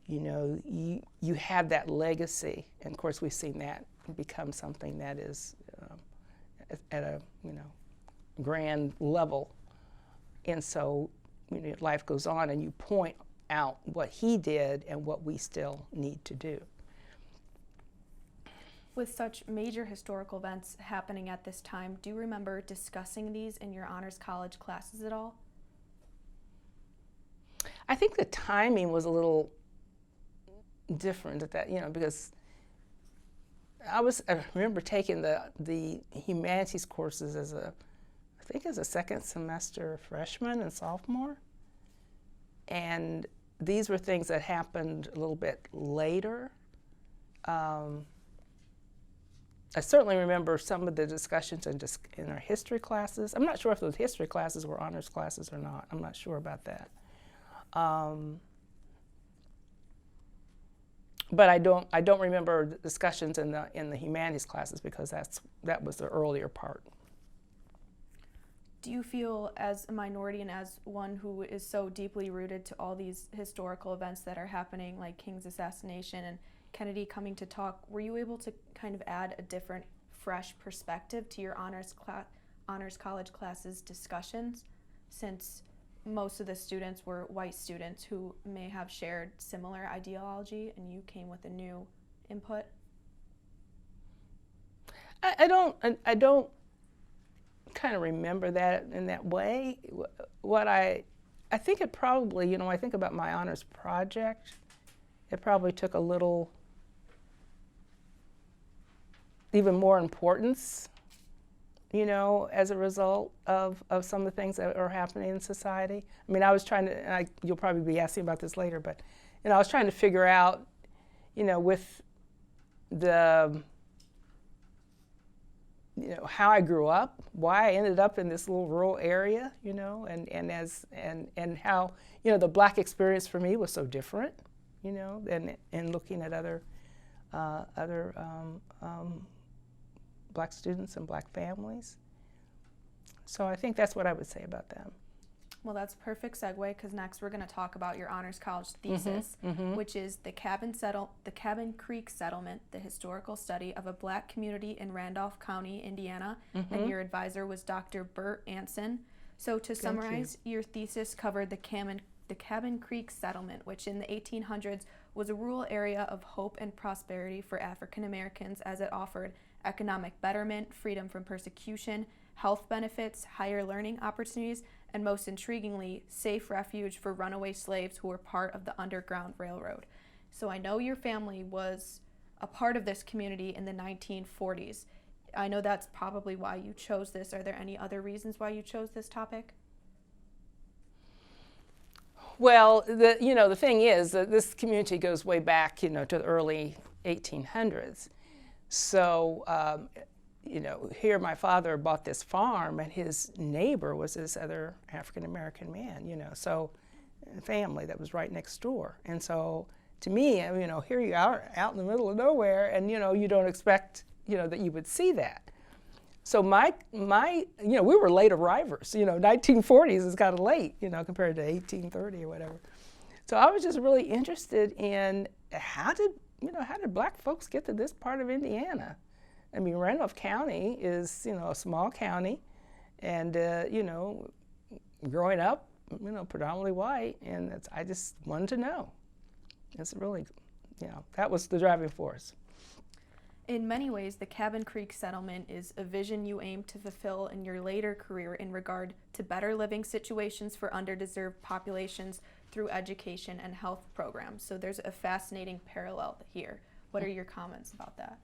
you have that legacy. And of course, we've seen that become something that is at a grand level. And so life goes on, and you point out what he did and what we still need to do. With such major historical events happening at this time, do you remember discussing these in your honors college classes at all? I think the timing was a little different at that, because I remember taking the humanities courses as a second semester freshman and sophomore. And these were things that happened a little bit later. I certainly remember some of the discussions in our history classes. I'm not sure if those history classes were honors classes or not. I'm not sure about that. But I don't remember the discussions in the humanities classes, because that was the earlier part. Do you feel, as a minority and as one who is so deeply rooted to all these historical events that are happening, like King's assassination and Kennedy coming to talk, were you able to kind of add a different, fresh perspective to your honors college classes discussions, since most of the students were white students who may have shared similar ideology, and you came with a new input? I don't kind of remember that in that way. What I think it probably, I think about my honors project, it probably took a little, even more importance, as a result of some of the things that are happening in society. I mean, I was trying to, and you'll probably be asking about this later, but, I was trying to figure out, with the, how I grew up, why I ended up in this little rural area, and how, the Black experience for me was so different, and looking at other Black students and Black families. So I think that's what I would say about them. Well, that's a perfect segue, because next we're going to talk about your honors college thesis, which is the Cabin Creek Settlement, the historical study of a Black community in Randolph County, Indiana, and your advisor was Dr. Bert Anson. So to summarize, your thesis covered the Cabin Creek Settlement, which in the 1800s was a rural area of hope and prosperity for African Americans, as it offered economic betterment, freedom from persecution, health benefits, higher learning opportunities, and most intriguingly, safe refuge for runaway slaves who were part of the Underground Railroad. So I know your family was a part of this community in the 1940s. I know that's probably why you chose this. Are there any other reasons why you chose this topic? Well, the thing is that this community goes way back, to the early 1800s. So, here my father bought this farm, and his neighbor was this other African-American man, so a family that was right next door. And so to me, here you are out in the middle of nowhere, and, you don't expect, that you would see that. So my we were late arrivers, 1940s is kind of late, compared to 1830 or whatever. So I was just really interested in how did Black folks get to this part of Indiana? I mean, Randolph County is, a small county, and, growing up, predominantly white, and I just wanted to know. It's really, that was the driving force. In many ways, the Cabin Creek settlement is a vision you aim to fulfill in your later career in regard to better living situations for underdeserved populations through education and health programs. So there's a fascinating parallel here. What are your comments about that?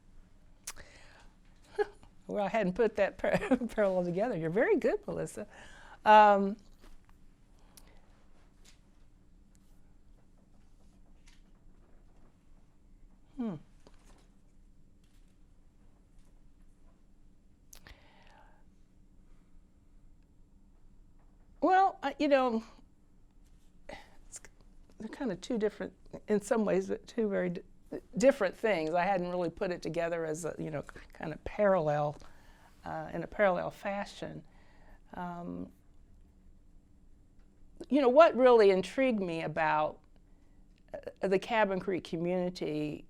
Well, I hadn't put that parallel together. You're very good, Melissa. Well, they're kind of two different, in some ways, but two very different things. I hadn't really put it together as a, kind of parallel, in a parallel fashion. What really intrigued me about the Cabin Creek community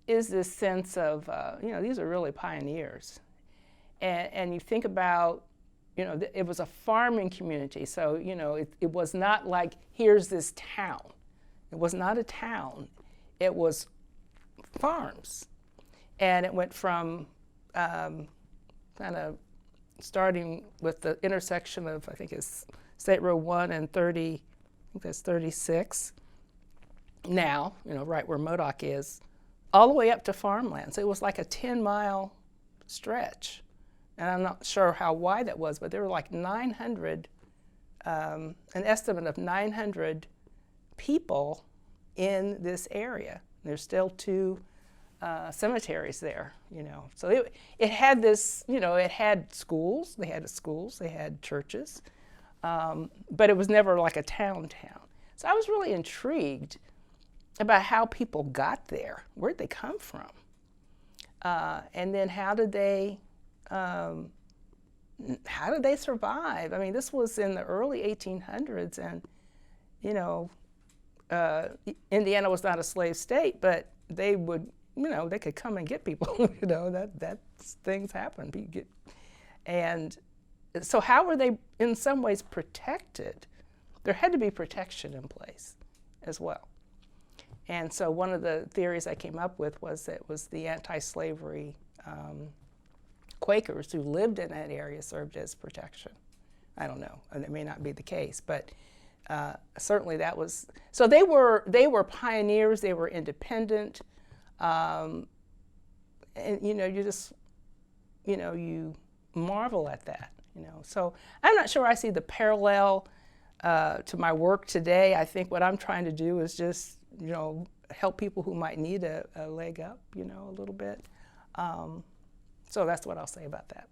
is this sense of, these are really pioneers. And you think about, it was a farming community, so, it was not like, here's this town. It was not a town. It was farms. And it went from kind of starting with the intersection of, I think it's State Road 1 and 30, I think that's 36, now, right where Modoc is, all the way up to farmland. So it was like a 10-mile stretch. And I'm not sure how wide that was, but there were like 900, an estimate of 900 people in this area. There's still 2 cemeteries there, So it had this, it had schools, they had churches, but it was never like a town. So I was really intrigued about how people got there. Where'd they come from? And then how did they survive? I mean, this was in the early 1800s, and Indiana was not a slave state, but they would, they could come and get people. that things happen. And so, how were they in some ways protected? There had to be protection in place as well. And so, one of the theories I came up with was that it was the anti-slavery Quakers who lived in that area served as protection. I don't know, and it may not be the case, but certainly that was. So they were pioneers. They were independent, and you just you marvel at that. So I'm not sure I see the parallel to my work today. I think what I'm trying to do is just help people who might need a leg up, a little bit. So that's what I'll say about that.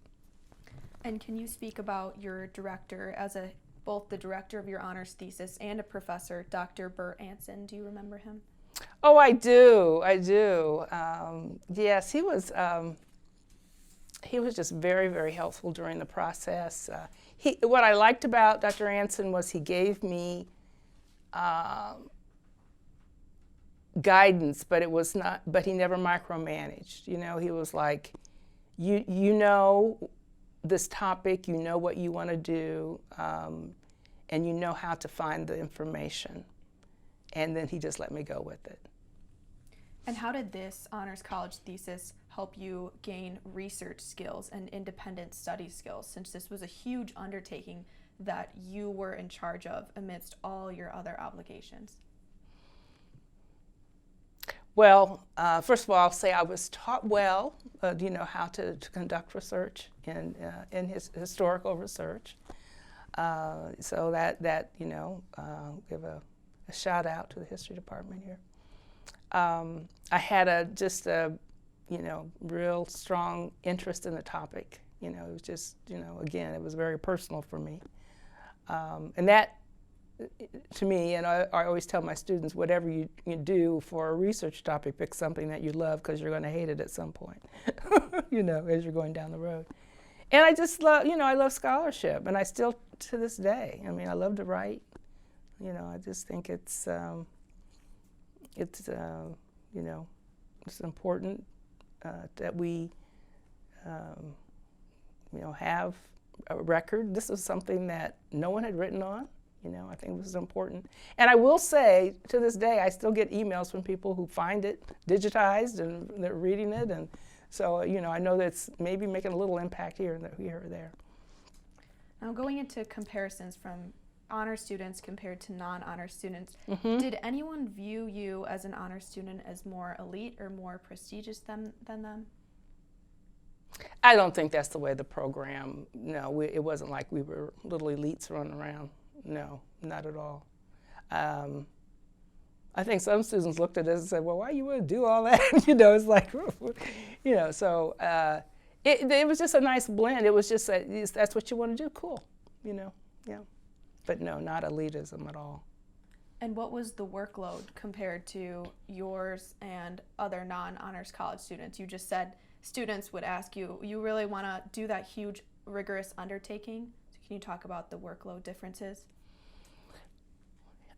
And can you speak about your director as both the director of your honors thesis and a professor, Dr. Bert Anson? Do you remember him? Oh, I do. Yes, he was just very, very helpful during the process. What I liked about Dr. Anson was he gave me guidance, but he never micromanaged. He was like, you know this topic, you know what you want to do, and you know how to find the information. And then he just let me go with it. And how did this honors college thesis help you gain research skills and independent study skills, since this was a huge undertaking that you were in charge of amidst all your other obligations? Well, first of all, I'll say I was taught well, how to conduct research in his historical research. So that give a shout out to the history department here. I had just a real strong interest in the topic. It was just, again, it was very personal for me. And that, to me, and I always tell my students, whatever you do for a research topic, pick something that you love, because you're going to hate it at some point, as you're going down the road. And I just love, I love scholarship, and I still, to this day, I love to write. I just think it's important that we, have a record. This was something that no one had written on. I think it was important. And I will say, to this day, I still get emails from people who find it digitized and they're reading it. And so, I know that's maybe making a little impact here or there. Now, going into comparisons from honor students compared to non-honor students, Mm-hmm. did anyone view you as an honor student as more elite or more prestigious than them? I don't think that's the way the program, no, it wasn't like we were little elites running around. No, not at all. I think some students looked at us and said, well, why you want to do all that? It's like, so it was just a nice blend. It was just, that's what you want to do, cool, yeah. But no, not elitism at all. And what was the workload compared to yours and other non-honors college students? You just said students would ask you, you really want to do that huge, rigorous undertaking? So can you talk about the workload differences?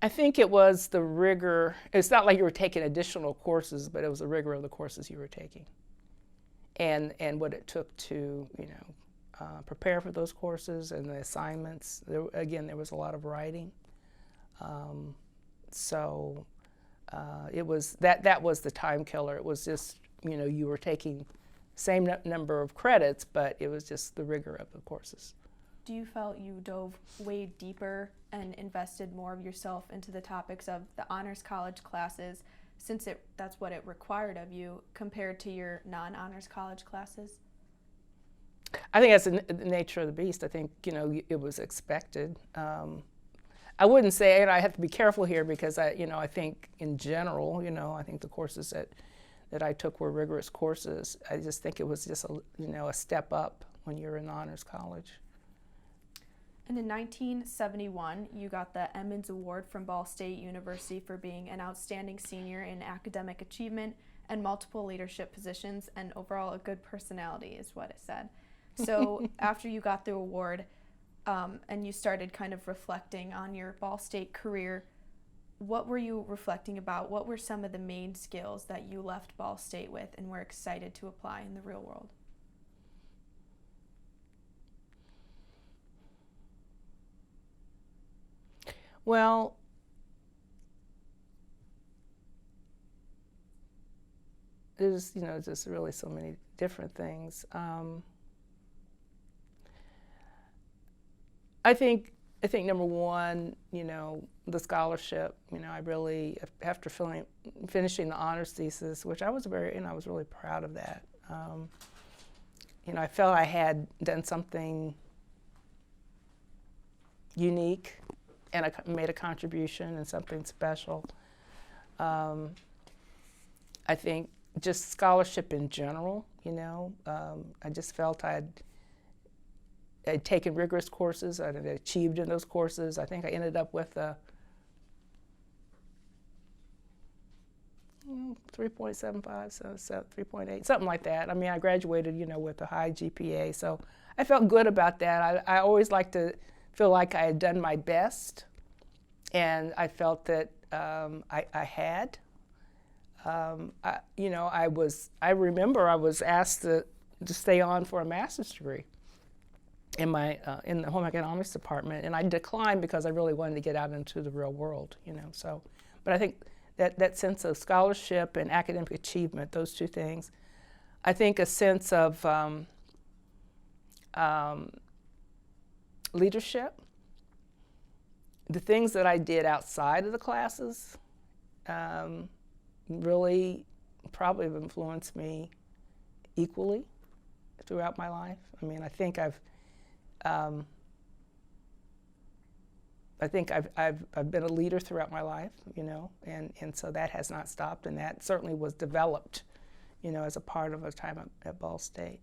I think it was the rigor. It's not like you were taking additional courses, but it was the rigor of the courses you were taking, and what it took to prepare for those courses and the assignments. There was a lot of writing, so it was that was the time killer. It was just you were taking same number of credits, but it was just the rigor of the courses. Do you felt you dove way deeper and invested more of yourself into the topics of the honors college classes, since that's what it required of you, compared to your non-honors college classes? I think that's the nature of the beast. I think it was expected. I wouldn't say, I have to be careful here because I think in general, I think the courses that I took were rigorous courses. I just think it was just a step up when you're in honors college. And in 1971, you got the Emmons Award from Ball State University for being an outstanding senior in academic achievement and multiple leadership positions, and overall a good personality is what it said. So after you got the award and you started kind of reflecting on your Ball State career, what were you reflecting about? What were some of the main skills that you left Ball State with and were excited to apply in the real world? Well, there's just really so many different things. I think number one, the scholarship. I really, after finishing the honors thesis, which I was I was really proud of that. I felt I had done something unique, and I made a contribution and something special. I think just scholarship in general, I just felt I'd taken rigorous courses. I had achieved in those courses. I think I ended up with a 3.75, so 3.8, something like that. I graduated, with a high GPA, so I felt good about that. I always like to feel like I had done my best, and I felt that I had. I remember I was asked to stay on for a master's degree in the home economics department, and I declined because I really wanted to get out into the real world, So, but I think that sense of scholarship and academic achievement, those two things. I think a sense of leadership. The things that I did outside of the classes really probably have influenced me equally throughout my life. I think I've been a leader throughout my life, and so that has not stopped, and that certainly was developed, as a part of a time at Ball State.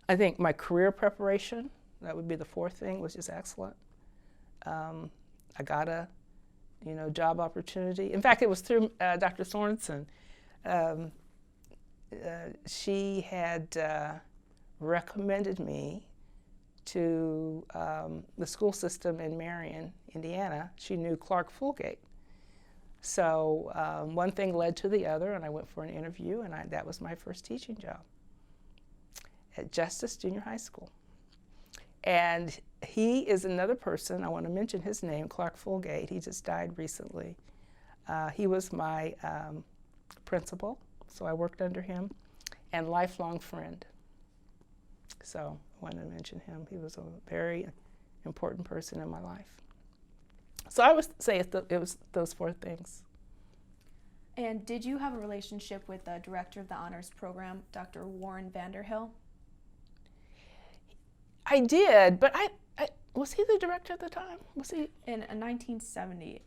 I think my career preparation, that would be the fourth thing, was just excellent. I got a, job opportunity. In fact, it was through Dr. Sorensen. She had recommended me to the school system in Marion, Indiana. She knew Clark Fulgate. So one thing led to the other, and I went for an interview, and that was my first teaching job at Justice Junior High School. And he is another person. I want to mention his name, Clark Fulgate. He just died recently. He was my principal, so I worked under him, and lifelong friend. So I wanted to mention him. He was a very important person in my life. So I would say it was those four things. And did you have a relationship with the director of the honors program, Dr. Warren Vanderhill? I did, but I was he the director at the time? Was he? In 1970,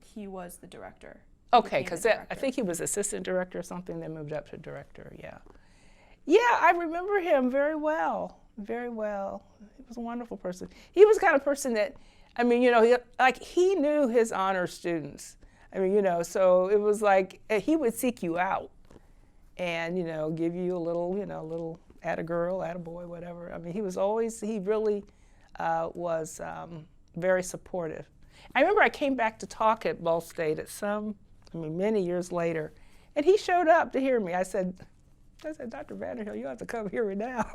he was the director. Okay, because I think he was assistant director or something, then moved up to director, yeah. Yeah, I remember him very well, very well. He was a wonderful person. He was the kind of person that, I mean, he knew his honor students. I mean, so it was like he would seek you out and, give you a little atta-girl, atta-boy, whatever. I mean, he really was very supportive. I remember I came back to talk at Ball State many years later, and he showed up to hear me. I said, Dr. Vanderhill, you have to come hear me now.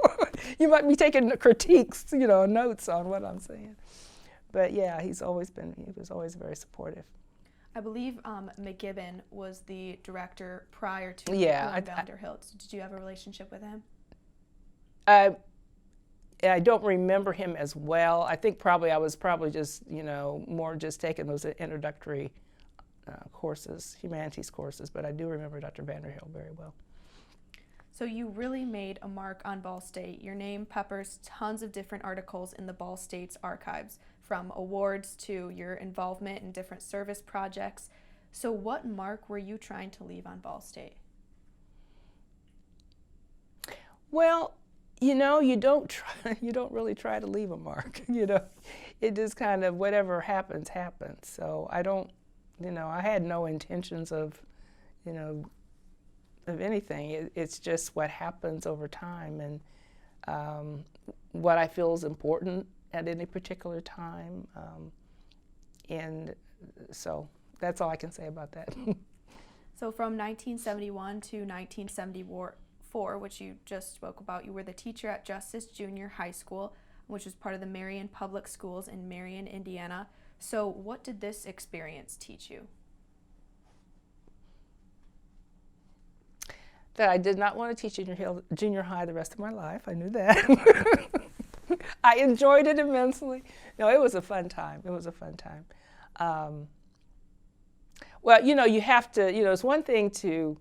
You might be taking critiques, notes on what I'm saying. But yeah, he was always very supportive. I believe McGibbon was the director prior to Vanderhill. Did you have a relationship with him? I don't remember him as well. I think I was just, more just taking those introductory courses, humanities courses, but I do remember Dr. Vanderhill very well. So you really made a mark on Ball State. Your name peppers tons of different articles in the Ball State's archives, from awards to your involvement in different service projects. So what mark were you trying to leave on Ball State? Well, you don't really try to leave a mark. It just kind of whatever happens. So I don't, I had no intentions of, of anything. It's just what happens over time and what I feel is important at any particular time. And so that's all I can say about that. So from 1971 to 1974, which you just spoke about, you were the teacher at Justice Junior High School, which was part of the Marion Public Schools in Marion, Indiana. So what did this experience teach you? That I did not want to teach junior high the rest of my life. I knew that. I enjoyed it immensely. No, it was a fun time. Well, you have to, it's one thing to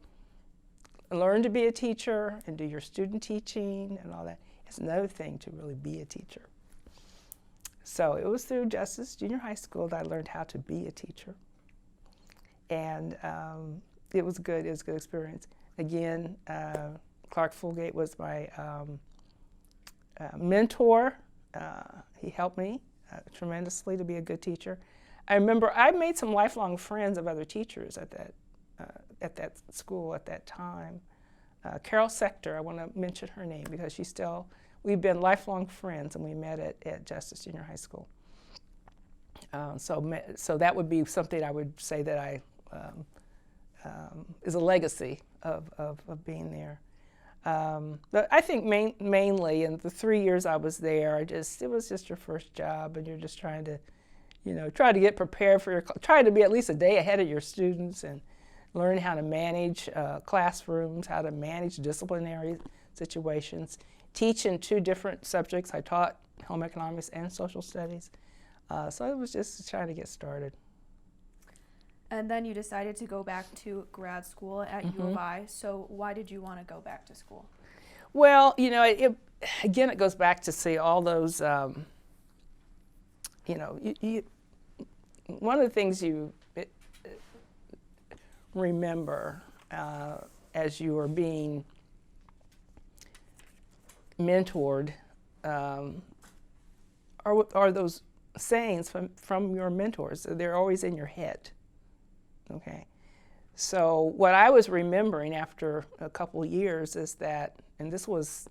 learn to be a teacher and do your student teaching and all that. It's another thing to really be a teacher. So it was through Justice Junior High School that I learned how to be a teacher. And it was good. It was a good experience. Again, Clark Fulgate was my mentor. He helped me tremendously to be a good teacher. I remember I made some lifelong friends of other teachers at that school at that time. Carol Sector, I want to mention her name because we've been lifelong friends, and we met at Justice Junior High School. So that would be something I would say that is a legacy of being there. But I think mainly in the 3 years I was there, it was just your first job, and you're just trying to, try to get prepared trying to be at least a day ahead of your students and learn how to manage classrooms, how to manage disciplinary situations, teach in 2 different subjects. I taught home economics and social studies. So it was just trying to get started. And then you decided to go back to grad school at U of I. So why did you want to go back to school? Well, again, it goes back to see all those, one of the things you remember as you are being mentored are those sayings from your mentors. They're always in your head. Okay, so what I was remembering after a couple of years is that, and this was,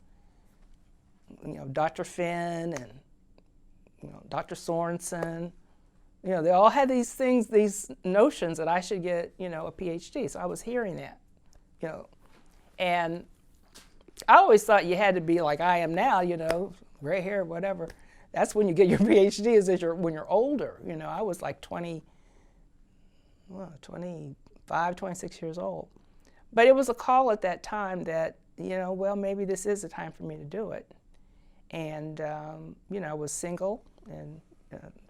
Dr. Finn and, Dr. Sorensen, they all had these notions that I should get, a PhD. So I was hearing that, and I always thought you had to be like I am now, gray hair, whatever. that's when you get your PhD, is that when you're older. You know, I was like 25, 26 years old. But it was a call at that time that, you know, well, maybe this is the time for me to do it. And, you know, I was single and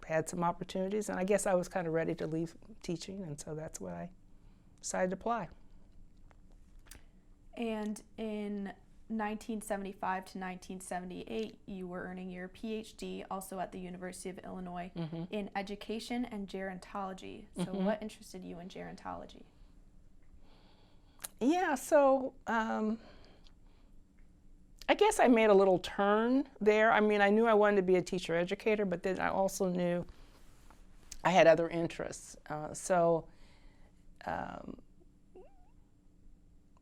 had some opportunities, and I guess I was kind of ready to leave teaching, and so that's when I decided to apply. And in 1975 to 1978, you were earning your PhD also at the University of Illinois in education and gerontology. So what interested you in gerontology? Yeah, so I guess I made a little turn there. I mean, I knew I wanted to be a teacher educator, but then I also knew I had other interests.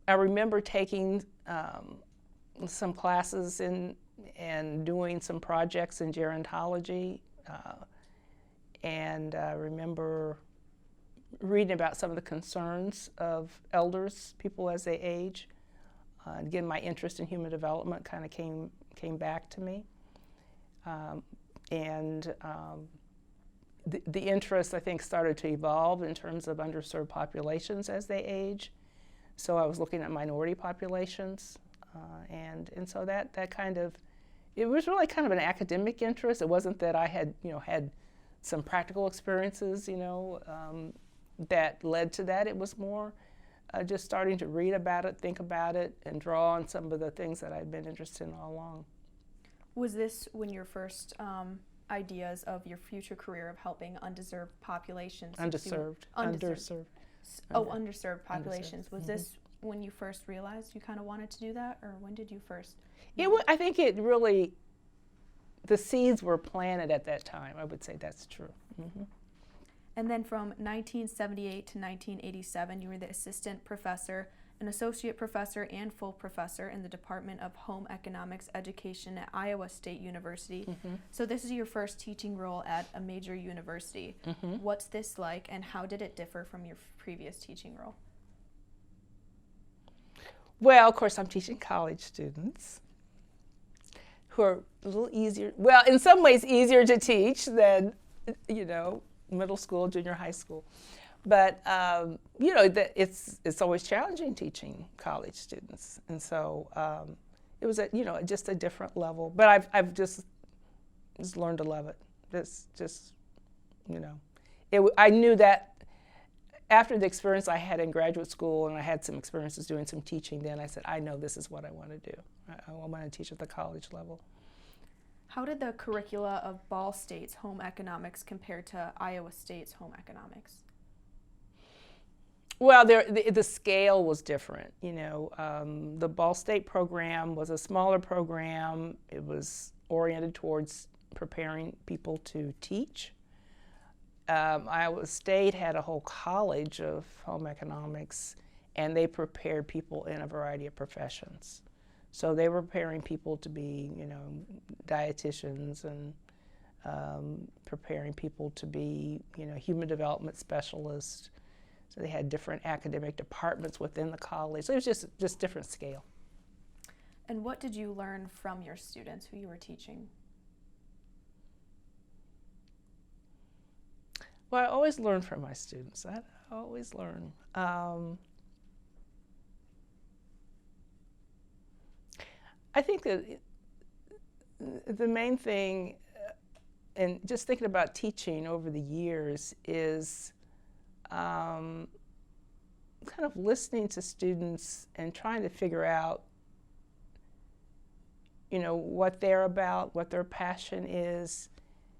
I remember taking some classes and doing some projects in gerontology, and I remember reading about some of the concerns of elders, people as they age. Again, my interest in human development kind of came back to me, the interest, I think, started to evolve in terms of underserved populations as they age. So I was looking at minority populations, and so that kind of, it was really kind of an academic interest. It wasn't that I had, you know, had some practical experiences, you know, that led to that. It was more just starting to read about it, think about it, and draw on some of the things that I'd been interested in all along. Was this when your first ideas of your future career of helping undeserved populations? Underserved. Underserved populations. Was this when you first realized you kind of wanted to do that, or when did you first? I think it really, the seeds were planted at that time. I would say that's true. And then from 1978 to 1987, you were the assistant professor, an associate professor, and full professor in the Department of Home Economics Education at Iowa State University. So this is your first teaching role at a major university. What's this like, and how did it differ from your previous teaching role? Well, of course, I'm teaching college students who are a little easier, well, in some ways easier to teach than, you know, middle school, junior high school. But, you know, it's always challenging teaching college students. And so it was, you know, just a different level. But I've just learned to love it. It's just, you know, I knew that after the experience I had in graduate school, and I had some experiences doing some teaching, then I said, I know this is what I want to do. I want to teach at the college level. How did the curricula of Ball State's home economics compare to Iowa State's home economics? Well, the scale was different. You know, the Ball State program was a smaller program. It was oriented towards preparing people to teach. Iowa State had a whole college of home economics, and they prepared people in a variety of professions. So they were preparing people to be, you know, dietitians, and preparing people to be, you know, human development specialists. So they had different academic departments within the college. So it was just different scale. And what did you learn from your students who you were teaching? Well, I always learn from my students. I always learn. I think that the main thing, and just thinking about teaching over the years, is kind of listening to students and trying to figure out, you know, what they're about, what their passion is,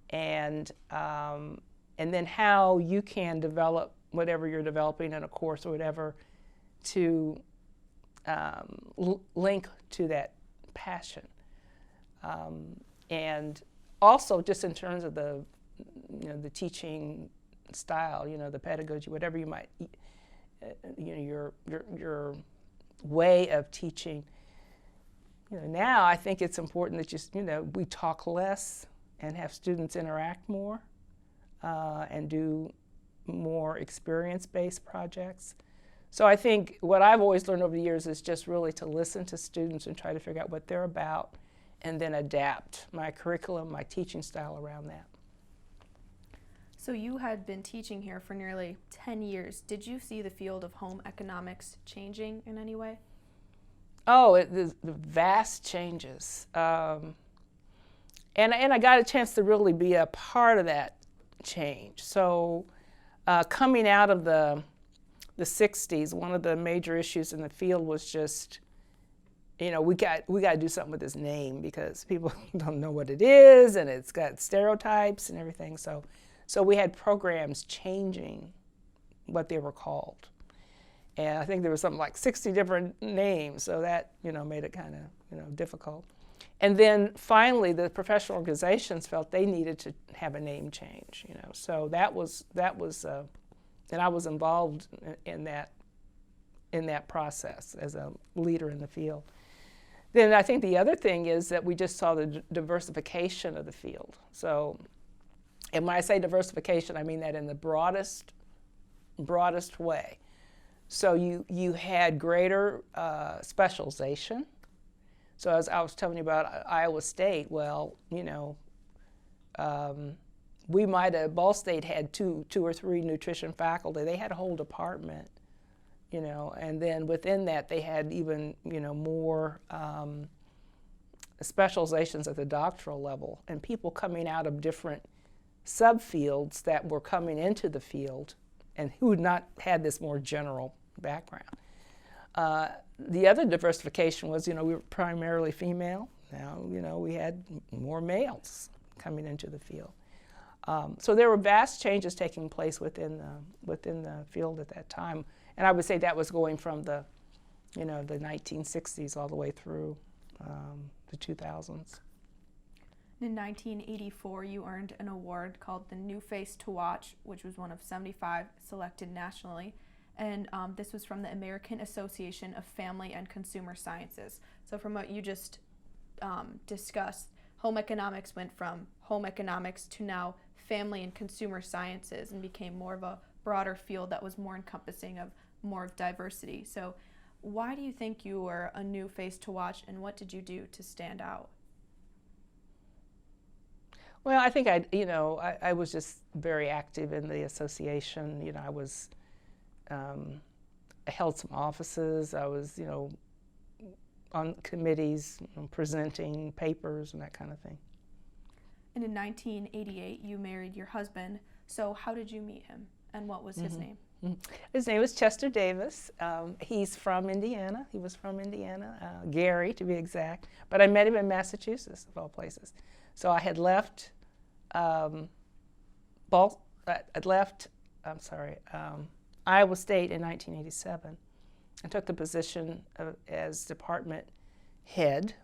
and then how you can develop whatever you're developing in a course or whatever to link to that passion. And also just in terms of the, you know, the teaching style, you know, the pedagogy, whatever you might, you know, your way of teaching. You know, now I think it's important that just, you know, we talk less and have students interact more, and do more experience-based projects. So I think what I've always learned over the years is just really to listen to students and try to figure out what they're about, and then adapt my curriculum, my teaching style around that. So you had been teaching here for nearly 10 years. Did you see the field of home economics changing in any way? Oh, the vast changes. And I got a chance to really be a part of that change. So coming out of the 60s, one of the major issues in the field was just, we got to do something with this name because people don't know what it is, and it's got stereotypes and everything. So we had programs changing what they were called. And I think there was something like 60 different names, so that, made it kind of, difficult. And then finally, the professional organizations felt they needed to have a name change, So that was, and I was involved in that process as a leader in the field. Then I think the other thing is that we just saw the diversification of the field. So, and when I say diversification, I mean that in the broadest way. So you had greater specialization. So as I was telling you about Iowa State, well, we might have, Ball State had two or three nutrition faculty. They had a whole department, and then within that they had even, more specializations at the doctoral level, and people coming out of different subfields that were coming into the field and who had not had this more general background. The other diversification was, we were primarily female. Now, we had more males coming into the field. So there were vast changes taking place within the field at that time. And I would say that was going from the 1960s all the way through the 2000s. In 1984, you earned an award called the New Face to Watch, which was one of 75 selected nationally. And this was from the American Association of Family and Consumer Sciences. So from what you just discussed, home economics went from home economics to now family and consumer sciences and became more of a broader field that was more encompassing of more of diversity. So why do you think you were a new face to watch, and what did you do to stand out? Well, I think I was just very active in the association. I held some offices. I was, on committees, presenting papers and that kind of thing. And in 1988, you married your husband. So how did you meet him, and what was his name? His name was Chester Davis. He's from Indiana. He was from Indiana, Gary to be exact. But I met him in Massachusetts, of all places. So I had left Iowa State in 1987 and took the position as department head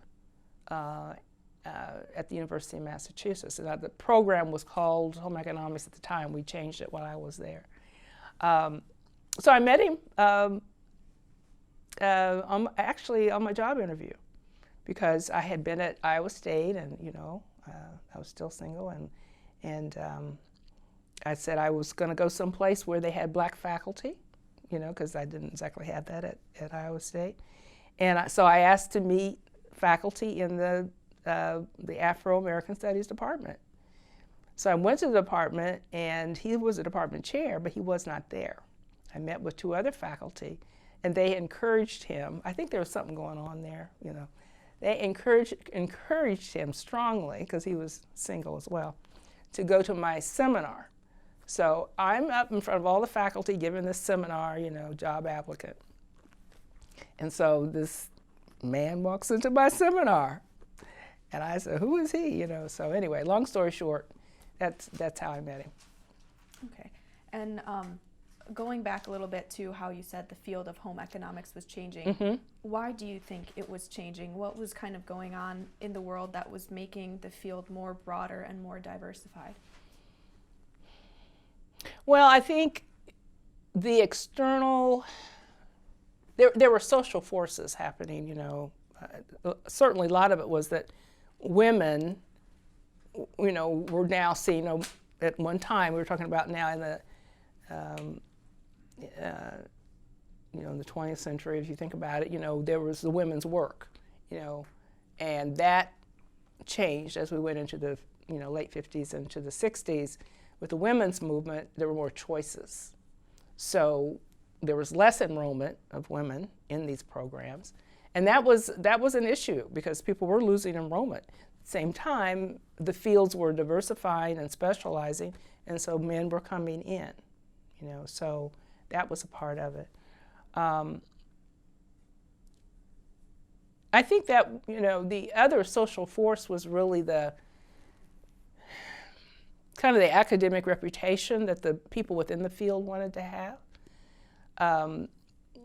at the University of Massachusetts. And the program was called Home Economics at the time. We changed it while I was there. So I met him actually on my job interview, because I had been at Iowa State, and I was still single, and I said I was going to go someplace where they had black faculty, because I didn't exactly have that at Iowa State. And so I asked to meet faculty in the Afro-American Studies department. So I went to the department, and he was a department chair, but he was not there. I met with two other faculty, and they encouraged him. I think there was something going on there, They encouraged him strongly, because he was single as well, to go to my seminar. So I'm up in front of all the faculty giving this seminar, job applicant. And so this man walks into my seminar, and I said, who is he? So anyway, long story short, that's how I met him. Okay. And going back a little bit to how you said the field of home economics was changing, why do you think it was changing? What was kind of going on in the world that was making the field more broader and more diversified? Well, I think the external, there were social forces happening, certainly a lot of it was that women, were now seen at one time, we were talking about now in the, in the 20th century, if you think about it, there was the women's work, and that changed as we went into the late 50s into the 60s. With the women's movement, there were more choices. So there was less enrollment of women in these programs. And that was an issue because people were losing enrollment. At the same time, the fields were diversifying and specializing, and so men were coming in, so that was a part of it. I think that, the other social force was really the kind of the academic reputation that the people within the field wanted to have.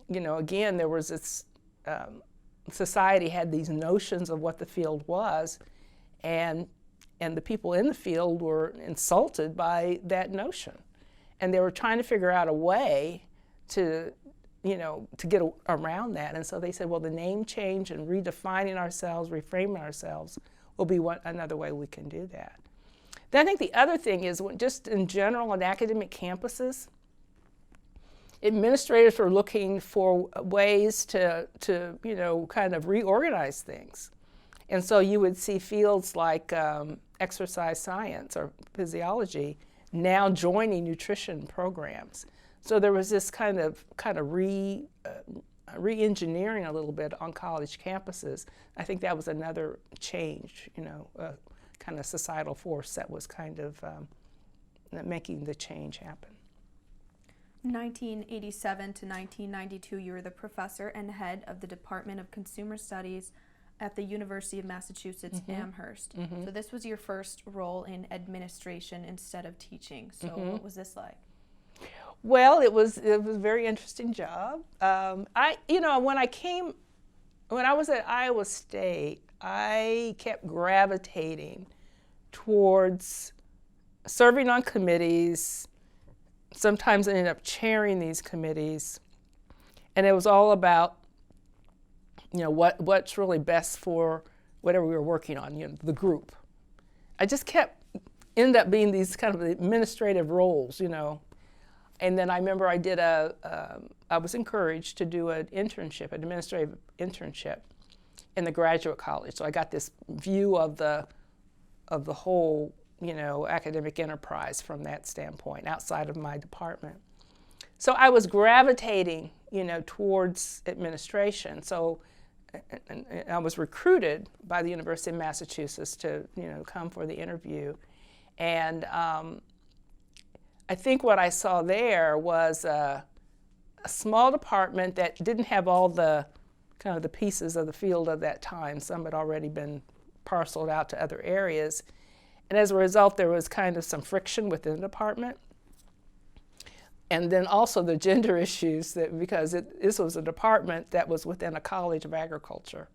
Again, there was this, society had these notions of what the field was, and the people in the field were insulted by that notion. And they were trying to figure out a way to get around that. And so they said, well, the name change and redefining ourselves, reframing ourselves will be another way we can do that. Then I think the other thing is, just in general on academic campuses, administrators were looking for ways to kind of reorganize things. And so you would see fields like exercise science or physiology now joining nutrition programs. So there was this kind of re-engineering a little bit on college campuses. I think that was another change, kind of societal force that was kind of making the change happen. 1987 to 1992, you were the professor and head of the Department of Consumer Studies at the University of Massachusetts, Amherst. So this was your first role in administration instead of teaching. So what was this like? Well, it was a very interesting job. When I was at Iowa State, I kept gravitating towards serving on committees. Sometimes I ended up chairing these committees, and it was all about, what's really best for whatever we were working on, the group. I just ended up being these kind of administrative roles, And then I remember I was encouraged to do an administrative internship in the graduate college. So I got this view of the whole, academic enterprise from that standpoint, outside of my department. So I was gravitating, towards administration. So and I was recruited by the University of Massachusetts to, come for the interview. And I think what I saw there was a small department that didn't have all the kind of the pieces of the field of that time. Some had already been parceled out to other areas. And as a result, there was kind of some friction within the department. And then also the gender issues, because this was a department that was within a college of agriculture.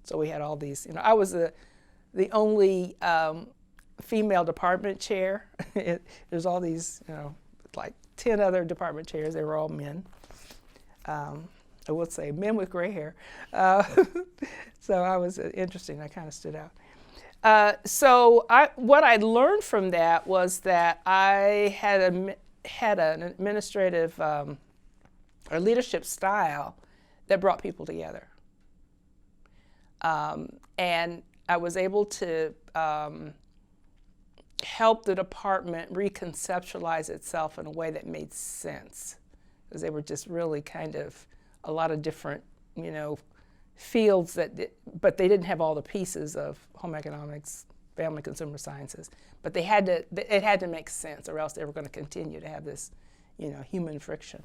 So we had all these, I was the only female department chair. There's all these, like 10 other department chairs. They were all men. I would say men with gray hair. So I was interesting. I kind of stood out. What I learned from that was that I had an administrative or leadership style that brought people together. And I was able to help the department reconceptualize itself in a way that made sense, because they were just really kind of a lot of different, fields but they didn't have all the pieces of home economics, family consumer sciences. But it had to make sense, or else they were going to continue to have this, human friction.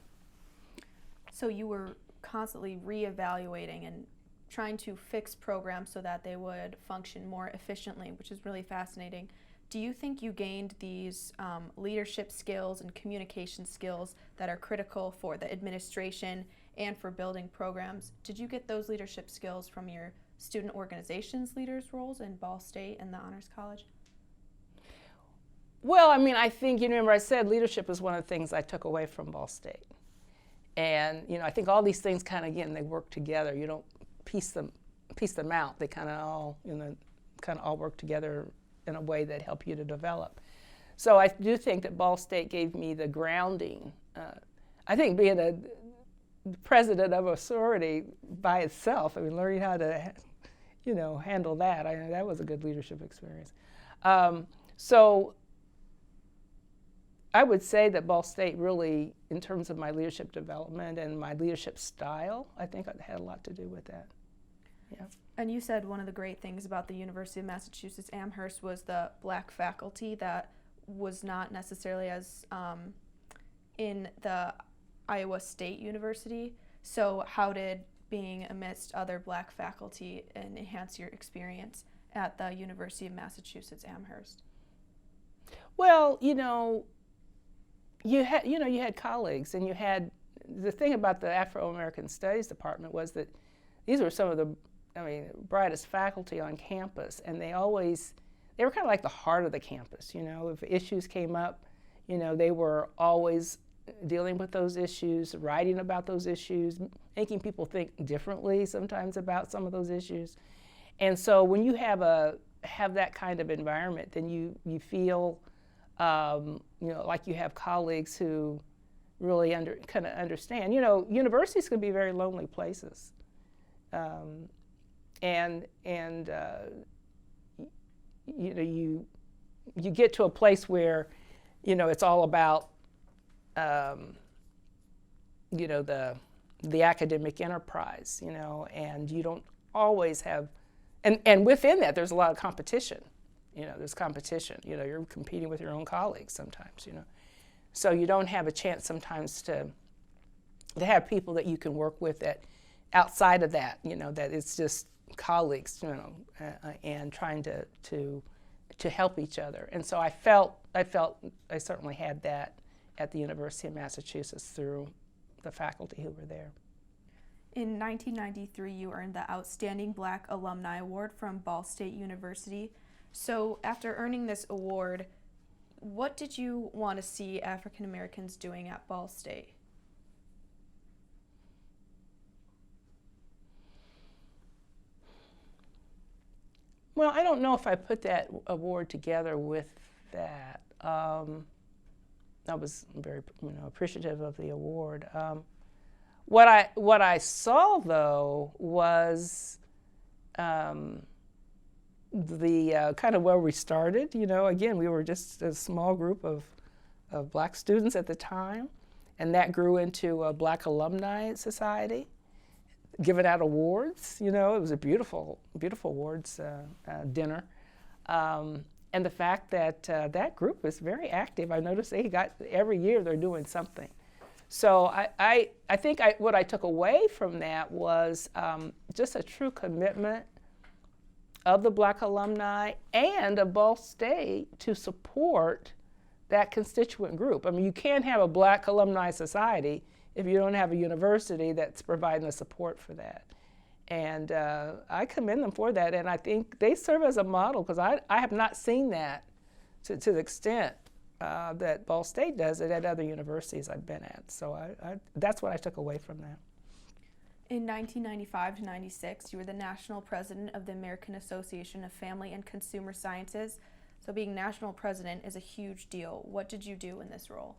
So you were constantly reevaluating and trying to fix programs so that they would function more efficiently, which is really fascinating. Do you think you gained these leadership skills and communication skills that are critical for the administration and for building programs? Did you get those leadership skills from your student organizations leaders roles in Ball State and the Honors College? Well, I think, remember I said leadership is one of the things I took away from Ball State. And, I think all these things kind of, again, they work together. You don't piece them out. They kind of all work together in a way that help you to develop. So I do think that Ball State gave me the grounding. I think being a president of a sorority by itself, learning how to, handle that. That was a good leadership experience. So I would say that Ball State really, in terms of my leadership development and my leadership style, I think it had a lot to do with that. Yeah. And you said one of the great things about the University of Massachusetts Amherst was the black faculty that was not necessarily as in the Iowa State University. So how did being amidst other black faculty enhance your experience at the University of Massachusetts Amherst? Well, you had colleagues, and you had the thing about the Afro-American Studies Department was that these were some of the brightest faculty on campus, and they were kind of like the heart of the campus. If issues came up, they were always dealing with those issues, writing about those issues, making people think differently sometimes about some of those issues. And so when you have that kind of environment, then you feel like you have colleagues who really kind of understand. Universities can be very lonely places. You get to a place where it's all about the academic enterprise, and you don't always have, and within that there's a lot of competition. There's competition. You're competing with your own colleagues sometimes. So you don't have a chance sometimes to have people that you can work with that outside of that. That it's just colleagues. And trying to help each other. And so I certainly had that at the University of Massachusetts through the faculty who were there. In 1993, you earned the Outstanding Black Alumni Award from Ball State University. So after earning this award, what did you want to see African Americans doing at Ball State? Well, I don't know if I put that award together with that. I was very appreciative of the award. What I saw though was the kind of where we started. Again, we were just a small group of black students at the time, and that grew into a Black Alumni Society, giving out awards. It was a beautiful awards dinner. And the fact that that group was very active, I noticed every year they're doing something. So I think what I took away from that was just a true commitment of the Black alumni and of Ball State to support that constituent group. You can't have a Black Alumni Society if you don't have a university that's providing the support for that. And I commend them for that, and I think they serve as a model, because I have not seen that to the extent that Ball State does it at other universities I've been at. So that's what I took away from that. In 1995 to 96, you were the national president of the American Association of Family and Consumer Sciences. So being national president is a huge deal. What did you do in this role?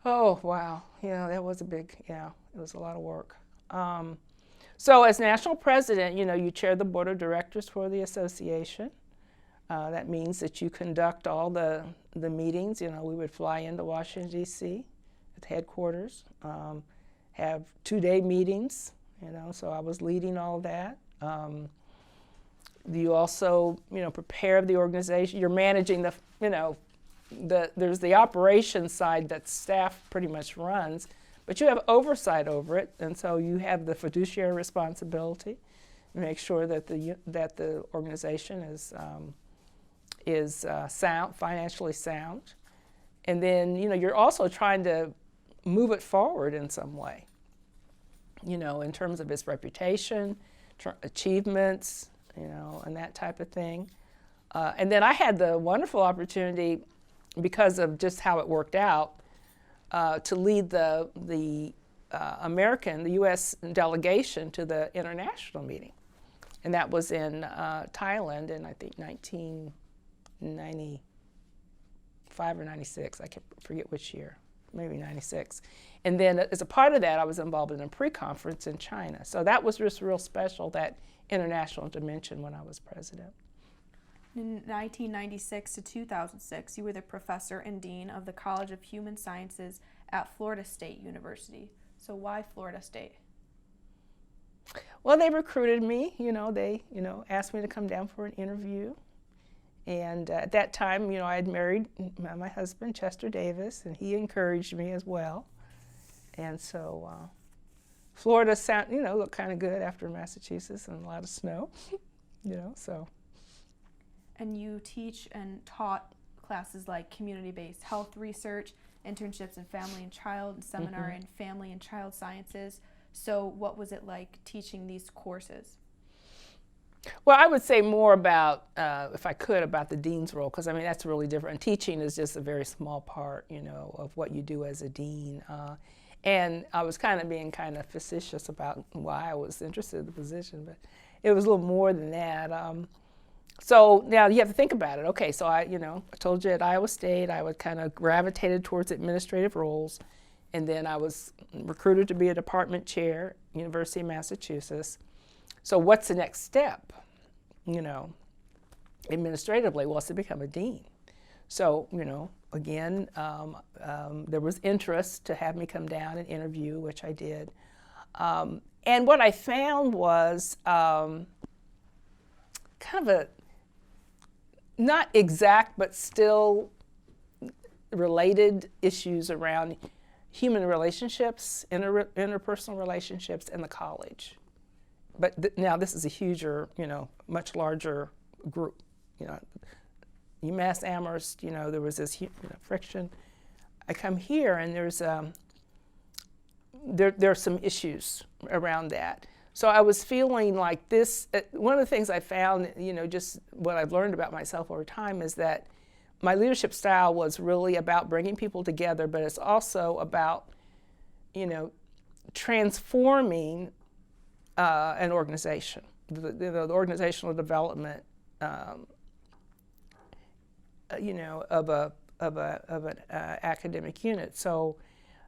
Oh, wow. That was it was a lot of work. So as national president, you chair the board of directors for the association. That means that you conduct all the meetings. We would fly into Washington, D.C. at the headquarters, have 2-day meetings, so I was leading all that. You also, prepare the organization. You're managing there's the operations side that staff pretty much runs, but you have oversight over it, and so you have the fiduciary responsibility to make sure that the organization is sound, financially sound, and then you're also trying to move it forward in some way, in terms of its reputation, achievements, and that type of thing. And then I had the wonderful opportunity, because of just how it worked out, to lead the U.S. delegation to the international meeting. And that was in Thailand in, I think, 1995 or 96. I forget which year. maybe 96. And then as a part of that, I was involved in a pre-conference in China. So that was just real special, that international dimension when I was president. In 1996 to 2006, you were the professor and dean of the College of Human Sciences at Florida State University. So why Florida State? Well, they recruited me. They asked me to come down for an interview. And at that time, I had married my husband, Chester Davis, and he encouraged me as well. And so Florida looked kind of good after Massachusetts and a lot of snow, so. And you teach and taught classes like community-based health research, internships in family and child, and seminar in family and child sciences. So what was it like teaching these courses? Well, I would say more about, if I could, about the dean's role, because that's really different. Teaching is just a very small part, of what you do as a dean. And I was being kind of facetious about why I was interested in the position, but it was a little more than that. So now you have to think about it. Okay, so I told you at Iowa State I would kind of gravitated towards administrative roles, and then I was recruited to be a department chair, University of Massachusetts. So what's the next step, administratively? Well, it's to become a dean. So, again, there was interest to have me come down and interview, which I did. And what I found was kind of a, not exact, but still related issues around human relationships, interpersonal relationships in the college. But now this is a huger, much larger group. UMass Amherst, there was this friction. I come here and there are some issues around that. So I was feeling like this, one of the things I found, just what I've learned about myself over time is that my leadership style was really about bringing people together, but it's also about, transforming an organization, the organizational development, of an academic unit. So